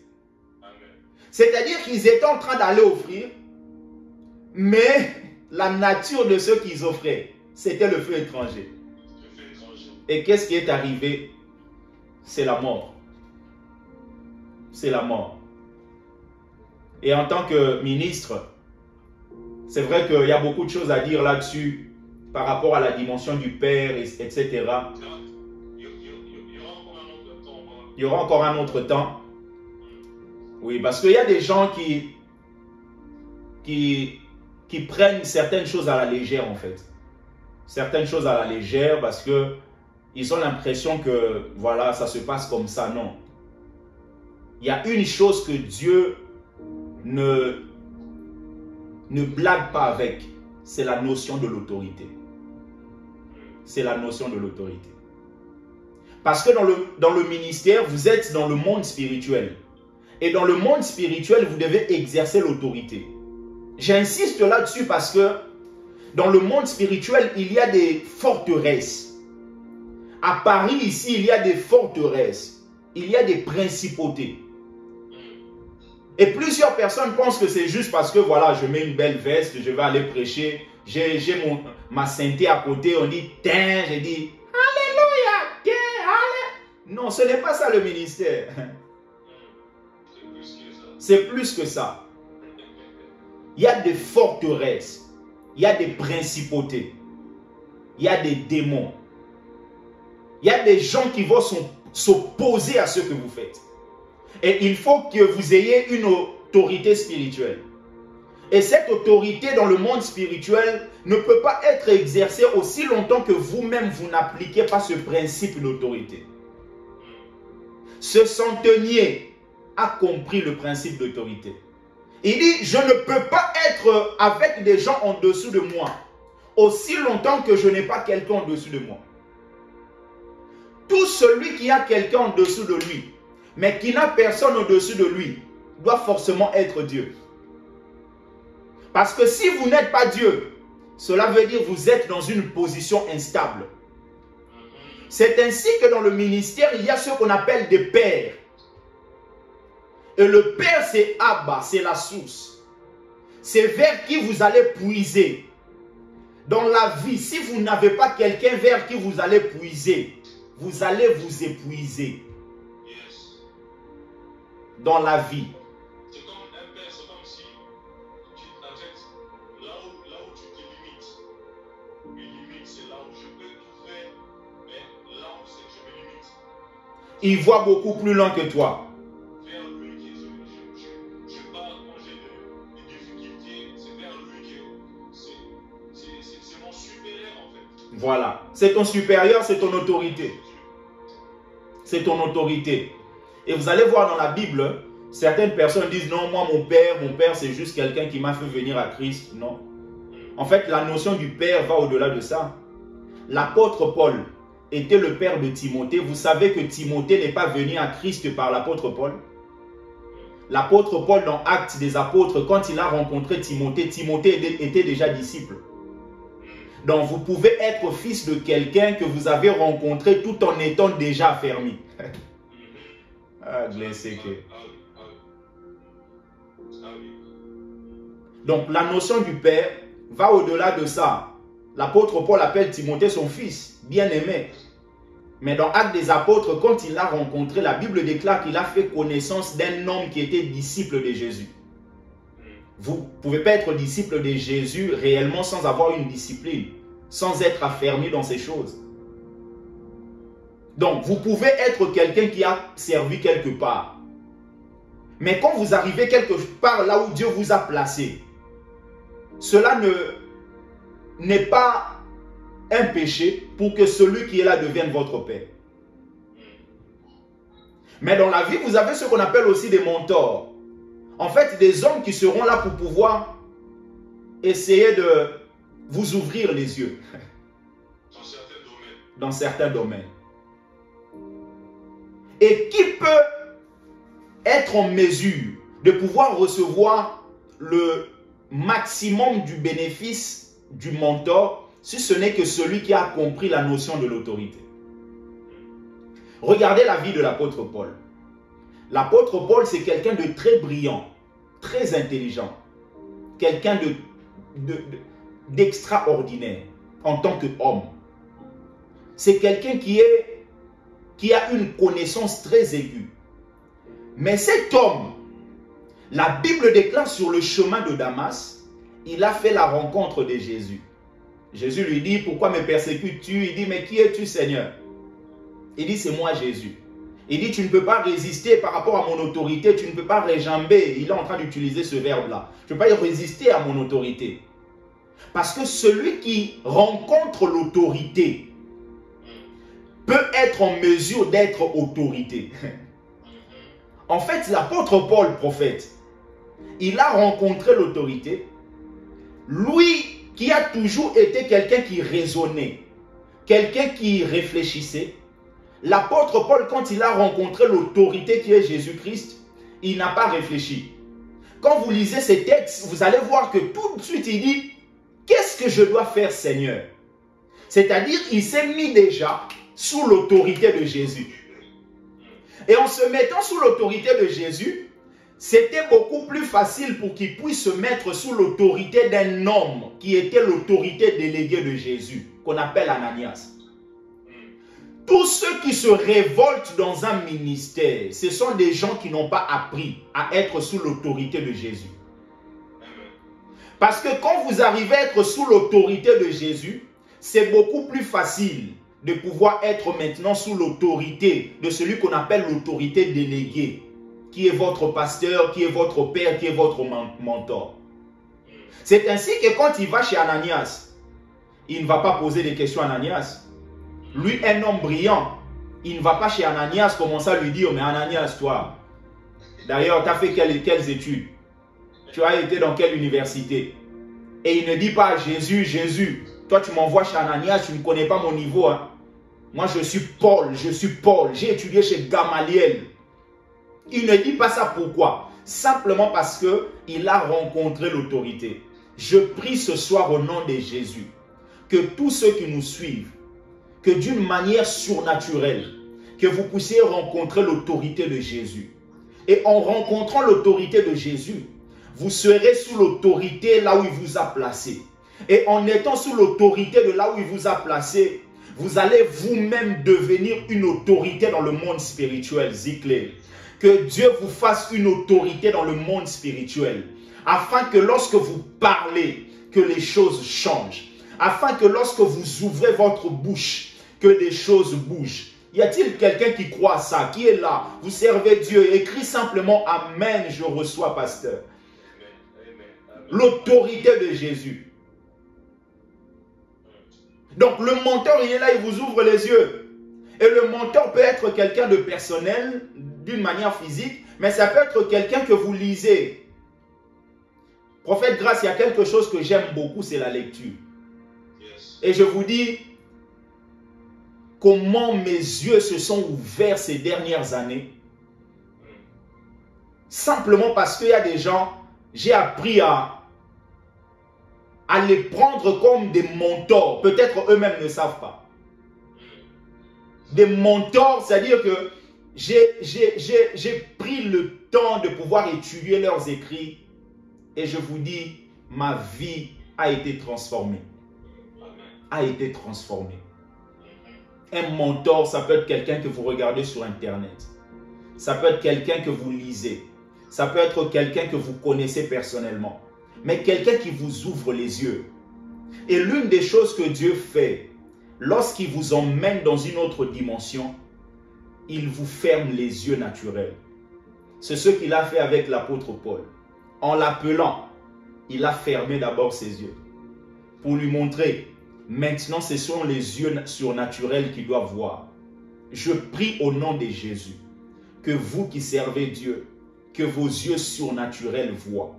C'est-à-dire qu'ils étaient en train d'aller offrir, mais la nature de ce qu'ils offraient, c'était le feu étranger. Et qu'est-ce qui est arrivé? C'est la mort. C'est la mort. Et en tant que ministre, c'est vrai qu'il y a beaucoup de choses à dire là-dessus par rapport à la dimension du Père, etc. Il y aura encore un autre temps. Oui, parce qu'il y a des gens qui prennent certaines choses à la légère en fait. Certaines choses à la légère parce qu'ils ont l'impression que voilà, ça se passe comme ça. Non. Il y a une chose que Dieu ne blague pas avec, c'est la notion de l'autorité. C'est la notion de l'autorité. Parce que dans le ministère, vous êtes dans le monde spirituel. Et dans le monde spirituel, vous devez exercer l'autorité. J'insiste là-dessus parce que dans le monde spirituel, il y a des forteresses. À Paris, ici, il y a des forteresses. Il y a des principautés. Et plusieurs personnes pensent que c'est juste parce que voilà, je mets une belle veste, je vais aller prêcher, j'ai ma sainteté à côté, on dit tiens, j'ai dit alléluia, tiens, alléluia. Non, ce n'est pas ça le ministère. C'est plus que ça. Il y a des forteresses, il y a des principautés, il y a des démons, il y a des gens qui vont s'opposer à ce que vous faites. Et il faut que vous ayez une autorité spirituelle. Et cette autorité dans le monde spirituel ne peut pas être exercée aussi longtemps que vous-même, vous n'appliquez pas ce principe d'autorité. Ce centenier a compris le principe d'autorité. Il dit, je ne peux pas être avec des gens en dessous de moi aussi longtemps que je n'ai pas quelqu'un en dessous de moi. Tout celui qui a quelqu'un en dessous de lui, mais qui n'a personne au-dessus de lui, doit forcément être Dieu. Parce que si vous n'êtes pas Dieu, cela veut dire que vous êtes dans une position instable. C'est ainsi que dans le ministère, il y a ce qu'on appelle des pères. Et le Père, c'est Abba, c'est la source. C'est vers qui vous allez puiser. Dans la vie, si vous n'avez pas quelqu'un vers qui vous allez puiser, vous allez vous épuiser. Dans la vie. C'est comme un père, c'est comme si, en fait, là où tu te limites, une limite, c'est là où je peux tout faire, mais là où c'est que je me limite. Il voit beaucoup plus loin que toi. Vers lui qui je parle quand j'ai des difficultés, c'est vers lui que c'est mon supérieur en fait. Voilà, c'est ton supérieur, c'est ton autorité. C'est ton autorité. Et vous allez voir dans la Bible, certaines personnes disent non, moi mon père c'est juste quelqu'un qui m'a fait venir à Christ. Non. En fait, la notion du père va au-delà de ça. L'apôtre Paul était le père de Timothée. Vous savez que Timothée n'est pas venu à Christ par l'apôtre Paul. L'apôtre Paul dans Actes des apôtres, quand il a rencontré Timothée, Timothée était déjà disciple. Donc vous pouvez être fils de quelqu'un que vous avez rencontré tout en étant déjà affermi. Donc la notion du père va au-delà de ça. L'apôtre Paul appelle Timothée son fils, bien-aimé. Mais dans Actes des apôtres, quand il l'a rencontré, la Bible déclare qu'il a fait connaissance d'un homme qui était disciple de Jésus. Vous ne pouvez pas être disciple de Jésus réellement sans avoir une discipline, sans être affermi dans ces choses. Donc, vous pouvez être quelqu'un qui a servi quelque part. Mais quand vous arrivez quelque part là où Dieu vous a placé, cela n'est pas un péché pour que celui qui est là devienne votre père. Mais dans la vie, vous avez ce qu'on appelle aussi des mentors. En fait, des hommes qui seront là pour pouvoir essayer de vous ouvrir les yeux. Dans certains domaines. Dans certains domaines. Et qui peut être en mesure de pouvoir recevoir le maximum du bénéfice du mentor si ce n'est que celui qui a compris la notion de l'autorité. Regardez la vie de l'apôtre Paul. L'apôtre Paul, c'est quelqu'un de très brillant, très intelligent, quelqu'un d'extraordinaire en tant qu'homme. C'est quelqu'un qui a une connaissance très aiguë. Mais cet homme, la Bible déclare sur le chemin de Damas, il a fait la rencontre de Jésus. Jésus lui dit, pourquoi me persécutes-tu? Il dit, mais qui es-tu, Seigneur? Il dit, c'est moi Jésus. Il dit, tu ne peux pas résister par rapport à mon autorité, tu ne peux pas réjamber. Il est en train d'utiliser ce verbe-là. Tu ne peux pas résister à mon autorité. Parce que celui qui rencontre l'autorité peut être en mesure d'être autorité. En fait, l'apôtre Paul, prophète, il a rencontré l'autorité. Lui qui a toujours été quelqu'un qui raisonnait, quelqu'un qui réfléchissait, l'apôtre Paul, quand il a rencontré l'autorité qui est Jésus-Christ, il n'a pas réfléchi. Quand vous lisez ces textes, vous allez voir que tout de suite il dit, qu'est-ce que je dois faire, Seigneur? C'est-à-dire, il s'est mis déjà sous l'autorité de Jésus. Et en se mettant sous l'autorité de Jésus, c'était beaucoup plus facile pour qu'il puisse se mettre sous l'autorité d'un homme qui était l'autorité déléguée de Jésus, qu'on appelle Ananias. Tous ceux qui se révoltent dans un ministère, ce sont des gens qui n'ont pas appris à être sous l'autorité de Jésus. Parce que quand vous arrivez à être sous l'autorité de Jésus, c'est beaucoup plus facile de pouvoir être maintenant sous l'autorité de celui qu'on appelle l'autorité déléguée, qui est votre pasteur, qui est votre père, qui est votre mentor. C'est ainsi que quand il va chez Ananias, il ne va pas poser des questions à Ananias. Lui, un homme brillant, il ne va pas chez Ananias commencer à lui dire, mais Ananias, toi, d'ailleurs, tu as fait quelles études? Tu as été dans quelle université? Et il ne dit pas à Jésus, Jésus, toi tu m'envoies chez Ananias, tu ne connais pas mon niveau. Hein? Moi je suis Paul, j'ai étudié chez Gamaliel. Il ne dit pas ça pourquoi? Simplement parce qu'il a rencontré l'autorité. Je prie ce soir au nom de Jésus, que tous ceux qui nous suivent, que d'une manière surnaturelle, que vous puissiez rencontrer l'autorité de Jésus. Et en rencontrant l'autorité de Jésus, vous serez sous l'autorité là où il vous a placé. Et en étant sous l'autorité de là où il vous a placé, vous allez vous-même devenir une autorité dans le monde spirituel. Zikler. Que Dieu vous fasse une autorité dans le monde spirituel. Afin que lorsque vous parlez, que les choses changent. Afin que lorsque vous ouvrez votre bouche, que des choses bougent. Y a-t-il quelqu'un qui croit à ça? Qui est là? Vous servez Dieu. Écris simplement Amen, je reçois, pasteur. L'autorité de Jésus. Donc le mentor, il est là, il vous ouvre les yeux. Et le mentor peut être quelqu'un de personnel, d'une manière physique, mais ça peut être quelqu'un que vous lisez. Prophète Grâce, il y a quelque chose que j'aime beaucoup, c'est la lecture. Et je vous dis, comment mes yeux se sont ouverts ces dernières années. Simplement parce qu'il y a des gens, j'ai appris à les prendre comme des mentors. Peut-être eux-mêmes ne savent pas. Des mentors, c'est-à-dire que j'ai pris le temps de pouvoir étudier leurs écrits. Et je vous dis, ma vie a été transformée. A été transformée. Un mentor, ça peut être quelqu'un que vous regardez sur Internet. Ça peut être quelqu'un que vous lisez. Ça peut être quelqu'un que vous connaissez personnellement. Mais quelqu'un qui vous ouvre les yeux. Et l'une des choses que Dieu fait, lorsqu'il vous emmène dans une autre dimension, il vous ferme les yeux naturels. C'est ce qu'il a fait avec l'apôtre Paul. En l'appelant, il a fermé d'abord ses yeux. Pour lui montrer, maintenant ce sont les yeux surnaturels qu'il doit voir. Je prie au nom de Jésus, que vous qui servez Dieu, que vos yeux surnaturels voient.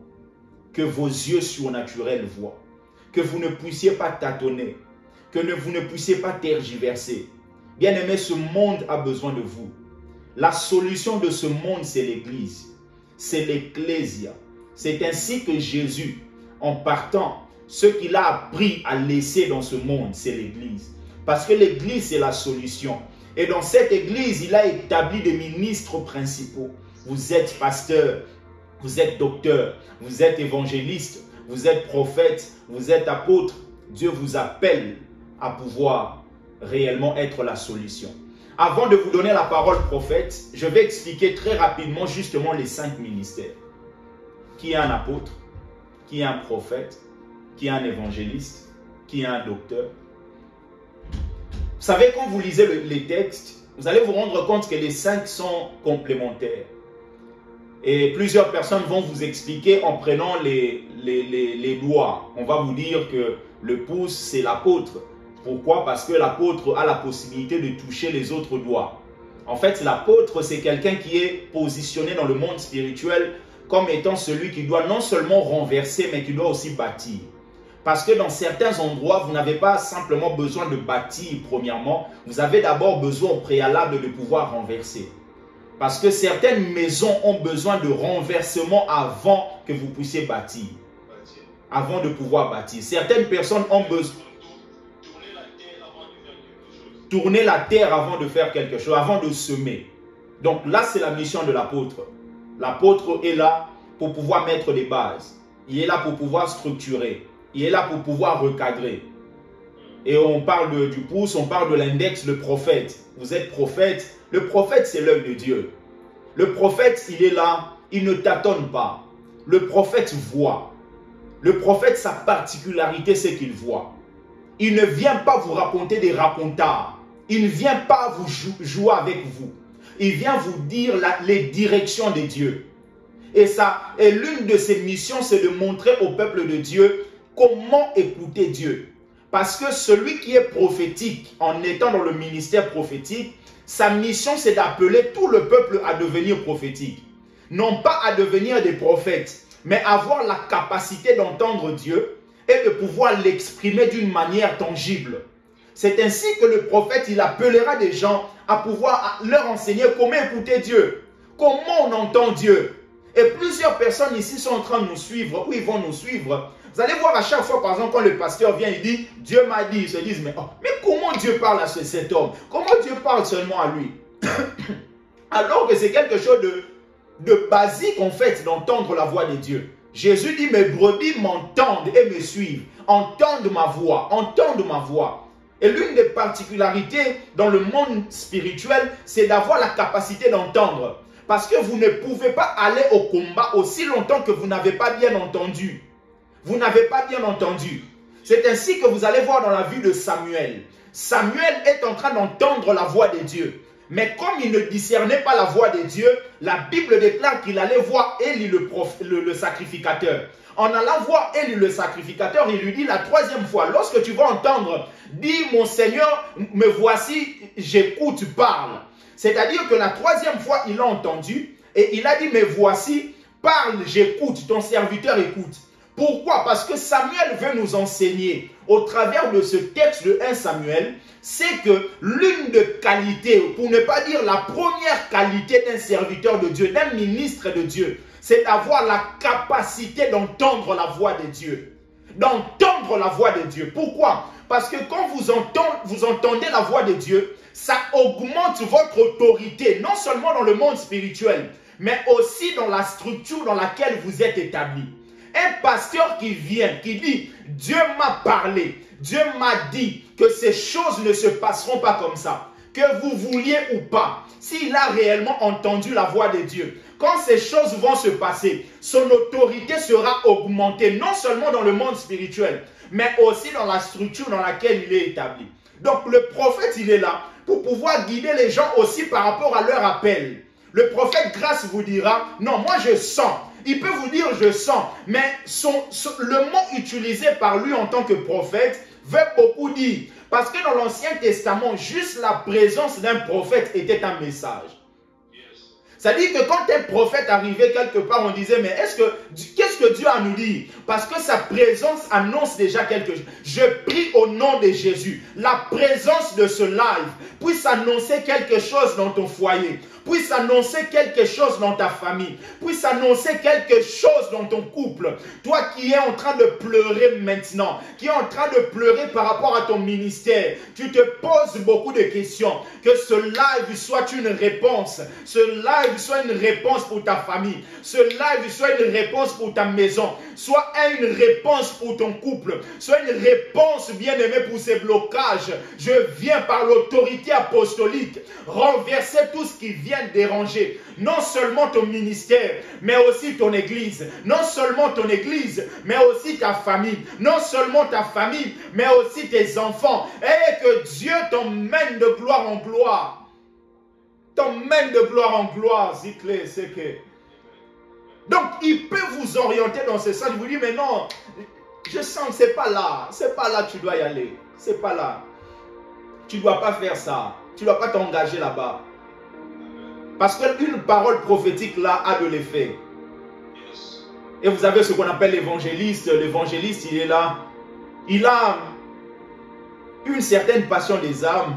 Que vos yeux surnaturels voient. Que vous ne puissiez pas tâtonner. Que vous ne puissiez pas tergiverser. Bien-aimés, ce monde a besoin de vous. La solution de ce monde, c'est l'Église. c'est l'ecclésia. C'est ainsi que Jésus, en partant, ce qu'il a appris à laisser dans ce monde, c'est l'église. Parce que l'église, c'est la solution. Et dans cette église, il a établi des ministres principaux. Vous êtes pasteur, vous êtes docteur, vous êtes évangéliste, vous êtes prophète, vous êtes apôtre. Dieu vous appelle à pouvoir réellement être la solution. Avant de vous donner la parole prophète, je vais expliquer très rapidement justement les 5 ministères. Qui est un apôtre? Qui est un prophète? Qui est un évangéliste? Qui est un docteur? Vous savez, quand vous lisez les textes, vous allez vous rendre compte que les 5 sont complémentaires. Et plusieurs personnes vont vous expliquer en prenant les doigts. On va vous dire que le pouce, c'est l'apôtre. Pourquoi? Parce que l'apôtre a la possibilité de toucher les autres doigts. En fait, l'apôtre, c'est quelqu'un qui est positionné dans le monde spirituel comme étant celui qui doit non seulement renverser, mais qui doit aussi bâtir. Parce que dans certains endroits, vous n'avez pas simplement besoin de bâtir premièrement, vous avez d'abord besoin au préalable de pouvoir renverser. Parce que certaines maisons ont besoin de renversement avant que vous puissiez bâtir. Avant de pouvoir bâtir. Certaines personnes ont besoin... Tourner la terre avant de faire quelque chose, avant de semer. Donc là, c'est la mission de l'apôtre. L'apôtre est là pour pouvoir mettre des bases. Il est là pour pouvoir structurer. Il est là pour pouvoir recadrer. Et on parle du pouce, on parle de l'index, le prophète. Vous êtes prophète. Le prophète, c'est l'œil de Dieu. Le prophète, il est là, il ne tâtonne pas. Le prophète voit. Le prophète, sa particularité, c'est qu'il voit. Il ne vient pas vous raconter des racontards. Il ne vient pas vous jouer avec vous. Il vient vous dire les directions de Dieu. Et ça, et l'une de ses missions, c'est de montrer au peuple de Dieu comment écouter Dieu. Parce que celui qui est prophétique, en étant dans le ministère prophétique, sa mission, c'est d'appeler tout le peuple à devenir prophétique. Non pas à devenir des prophètes, mais avoir la capacité d'entendre Dieu et de pouvoir l'exprimer d'une manière tangible. C'est ainsi que le prophète, il appellera des gens à pouvoir leur enseigner comment écouter Dieu, comment on entend Dieu. Et plusieurs personnes ici sont en train de nous suivre, ou ils vont nous suivre. Vous allez voir à chaque fois, par exemple, quand le pasteur vient, il dit, Dieu m'a dit, ils se disent, mais comment Dieu parle à cet homme? Comment Dieu parle seulement à lui? Alors que c'est quelque chose de basique, en fait, d'entendre la voix de Dieu. Jésus dit, mes brebis m'entendent et me suivent, entendent ma voix, entendent ma voix. Et l'une des particularités dans le monde spirituel, c'est d'avoir la capacité d'entendre. Parce que vous ne pouvez pas aller au combat aussi longtemps que vous n'avez pas bien entendu. Vous n'avez pas bien entendu. C'est ainsi que vous allez voir dans la vie de Samuel. Samuel est en train d'entendre la voix de Dieu. Mais comme il ne discernait pas la voix de Dieu, la Bible déclare qu'il allait voir Élie le sacrificateur. En allant voir Élie le sacrificateur, il lui dit la 3e fois, lorsque tu vas entendre, dis mon Seigneur, me voici, j'écoute, parle. C'est-à-dire que la 3e fois, il a entendu et il a dit, mais voici, parle, j'écoute, ton serviteur écoute. Pourquoi? Parce que Samuel veut nous enseigner au travers de ce texte de 1 Samuel, c'est que l'une des qualités, pour ne pas dire la première qualité d'un serviteur de Dieu, d'un ministre de Dieu, c'est d'avoir la capacité d'entendre la voix de Dieu. D'entendre la voix de Dieu. Pourquoi? Parce que quand vous entendez la voix de Dieu, ça augmente votre autorité, non seulement dans le monde spirituel, mais aussi dans la structure dans laquelle vous êtes établi. Un pasteur qui vient, qui dit, Dieu m'a parlé, Dieu m'a dit que ces choses ne se passeront pas comme ça. Que vous vouliez ou pas, s'il a réellement entendu la voix de Dieu, quand ces choses vont se passer, son autorité sera augmentée, non seulement dans le monde spirituel, mais aussi dans la structure dans laquelle il est établi. Donc le prophète, il est là pour pouvoir guider les gens aussi par rapport à leur appel. Le prophète grâce vous dira, non, moi je sens. Il peut vous dire je sens, mais le mot utilisé par lui en tant que prophète veut beaucoup dire. Parce que dans l'Ancien Testament, juste la présence d'un prophète était un message. C'est-à-dire que quand un prophète arrivait quelque part, on disait, mais qu'est-ce que Dieu a à nous dire? Parce que sa présence annonce déjà quelque chose. Je prie au nom de Jésus, la présence de ce live puisse annoncer quelque chose dans ton foyer. puisse annoncer quelque chose dans ta famille, puisse annoncer quelque chose dans ton couple. Toi qui es en train de pleurer maintenant, qui est en train de pleurer par rapport à ton ministère, tu te poses beaucoup de questions. Que ce live soit une réponse, ce live soit une réponse pour ta famille, ce live soit une réponse pour ta maison, soit une réponse pour ton couple, soit une réponse, bien-aimé, pour ces blocages. Je viens par l'autorité apostolique renverser tout ce qui vient déranger, non seulement ton ministère, mais aussi ton église, non seulement ton église, mais aussi ta famille, non seulement ta famille, mais aussi tes enfants, et que Dieu t'emmène de gloire en gloire, t'emmène de gloire en gloire, Zikle, c'est que... Donc, il peut vous orienter dans ce sens. Il vous dit, mais non, je sens que c'est pas là que tu dois y aller, c'est pas là. Tu ne dois pas faire ça, tu ne dois pas t'engager là-bas. Parce qu'une parole prophétique là a de l'effet. Et vous avez ce qu'on appelle l'évangéliste. L'évangéliste, il est là. Il a une certaine passion des âmes,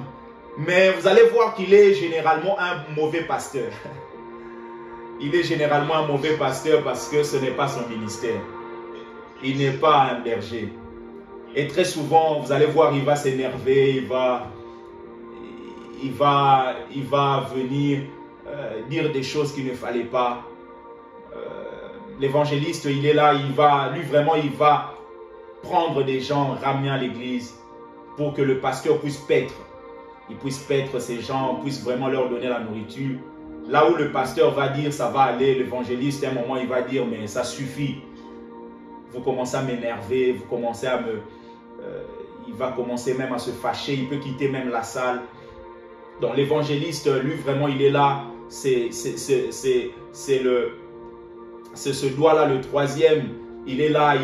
mais vous allez voir qu'il est généralement un mauvais pasteur. Il est généralement un mauvais pasteur parce que ce n'est pas son ministère. Il n'est pas un berger. Et très souvent, vous allez voir, il va s'énerver, il va venir dire des choses qu'il ne fallait pas. L'évangéliste, il est là, il va prendre des gens, ramener à l'église pour que le pasteur puisse paître. Il puisse paître ces gens, puisse vraiment leur donner la nourriture. Là où le pasteur va dire ça va aller, l'évangéliste, à un moment, il va dire mais ça suffit. Vous commencez à m'énerver, vous commencez à me... il va commencer même à se fâcher, il peut quitter même la salle. Donc l'évangéliste, lui, vraiment, il est là. C'est ce doigt-là, le troisième. Il est là,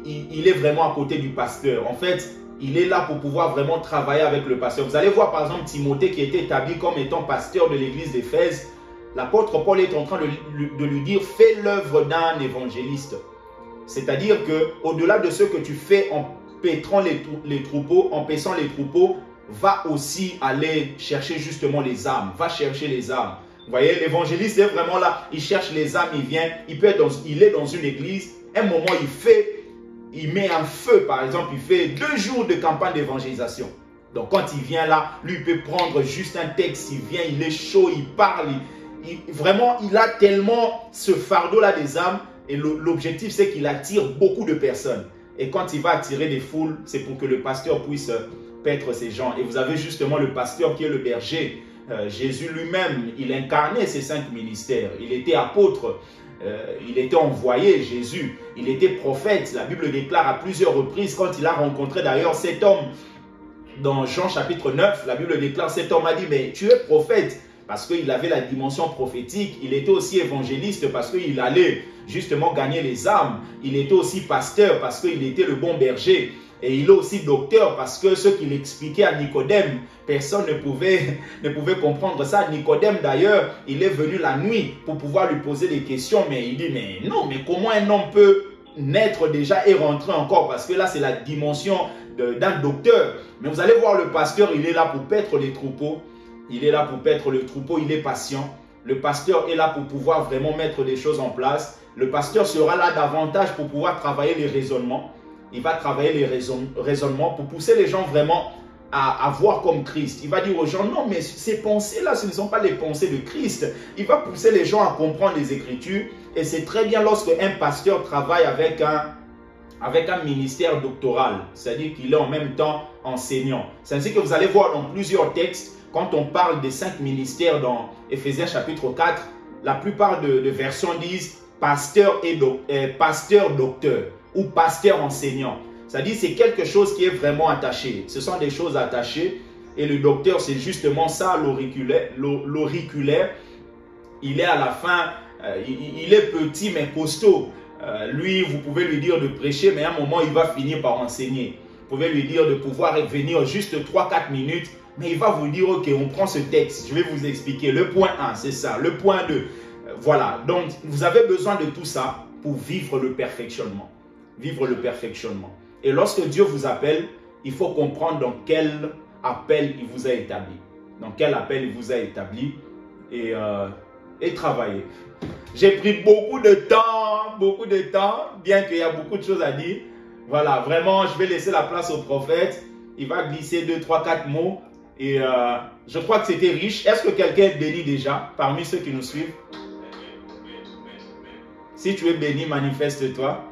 il est vraiment à côté du pasteur. En fait, il est là pour pouvoir vraiment travailler avec le pasteur. Vous allez voir par exemple Timothée qui était établi comme étant pasteur de l'église d'Éphèse. L'apôtre Paul est en train de lui dire, fais l'œuvre d'un évangéliste. C'est-à-dire qu'au-delà de ce que tu fais en paîtrant les troupeaux, en paissant les troupeaux, va aussi aller chercher justement les âmes. Va chercher les âmes. Vous voyez, l'évangéliste est vraiment là. Il cherche les âmes, il vient. Il est dans une église. Un moment, il met un feu, par exemple. Il fait 2 jours de campagne d'évangélisation. Donc, quand il vient là, lui, il peut prendre juste un texte. Il vient, il est chaud, il parle. Vraiment, il a tellement ce fardeau-là des âmes. Et l'objectif, c'est qu'il attire beaucoup de personnes. Et quand il va attirer des foules, c'est pour que le pasteur puisse paître ces gens. Et vous avez justement le pasteur qui est le berger. Jésus lui-même, il incarnait ces 5 ministères. Il était apôtre, il était envoyé, Jésus. Il était prophète. La Bible déclare à plusieurs reprises, quand il a rencontré d'ailleurs cet homme, dans Jean chapitre 9, la Bible déclare, cet homme a dit, mais tu es prophète. Parce qu'il avait la dimension prophétique. Il était aussi évangéliste parce qu'il allait justement gagner les âmes. Il était aussi pasteur parce qu'il était le bon berger. Et il est aussi docteur parce que ce qu'il expliquait à Nicodème, personne ne pouvait comprendre ça. Nicodème d'ailleurs, il est venu la nuit pour pouvoir lui poser des questions. Mais il dit, mais non, mais comment un homme peut naître déjà et rentrer encore? Parce que là, c'est la dimension d'un docteur. Mais vous allez voir, le pasteur, il est là pour paître les troupeaux. Il est là pour paître le troupeau, il est patient. Le pasteur est là pour pouvoir vraiment mettre des choses en place. Le pasteur sera là davantage pour pouvoir travailler les raisonnements. Il va travailler les raisonnements pour pousser les gens vraiment à voir comme Christ. Il va dire aux gens, non, mais ces pensées-là, ce ne sont pas les pensées de Christ. Il va pousser les gens à comprendre les Écritures. Et c'est très bien lorsque un pasteur travaille avec un ministère doctoral. C'est-à-dire qu'il est en même temps enseignant. C'est ainsi que vous allez voir dans plusieurs textes, quand on parle des 5 ministères dans Éphésiens chapitre 4, la plupart de versions disent pasteur docteur ou pasteur enseignant. C'est-à-dire c'est quelque chose qui est vraiment attaché. Ce sont des choses attachées et le docteur c'est justement ça, l'auriculaire. Il est à la fin, il est petit mais costaud. Lui, vous pouvez lui dire de prêcher mais à un moment il va finir par enseigner. Vous pouvez lui dire de pouvoir venir juste 3-4 minutes. Mais il va vous dire, ok, on prend ce texte, je vais vous expliquer. Le point 1, c'est ça. Le point 2, voilà. Donc, vous avez besoin de tout ça pour vivre le perfectionnement. Vivre le perfectionnement. Et lorsque Dieu vous appelle, il faut comprendre dans quel appel il vous a établi. Dans quel appel il vous a établi. et travailler. J'ai pris beaucoup de temps, bien qu'il y a beaucoup de choses à dire. Voilà, vraiment, je vais laisser la place au prophète. Il va glisser 2, 3, 4 mots. Et je crois que c'était riche. Est-ce que quelqu'un est béni déjà parmi ceux qui nous suivent? Si tu es béni, manifeste-toi.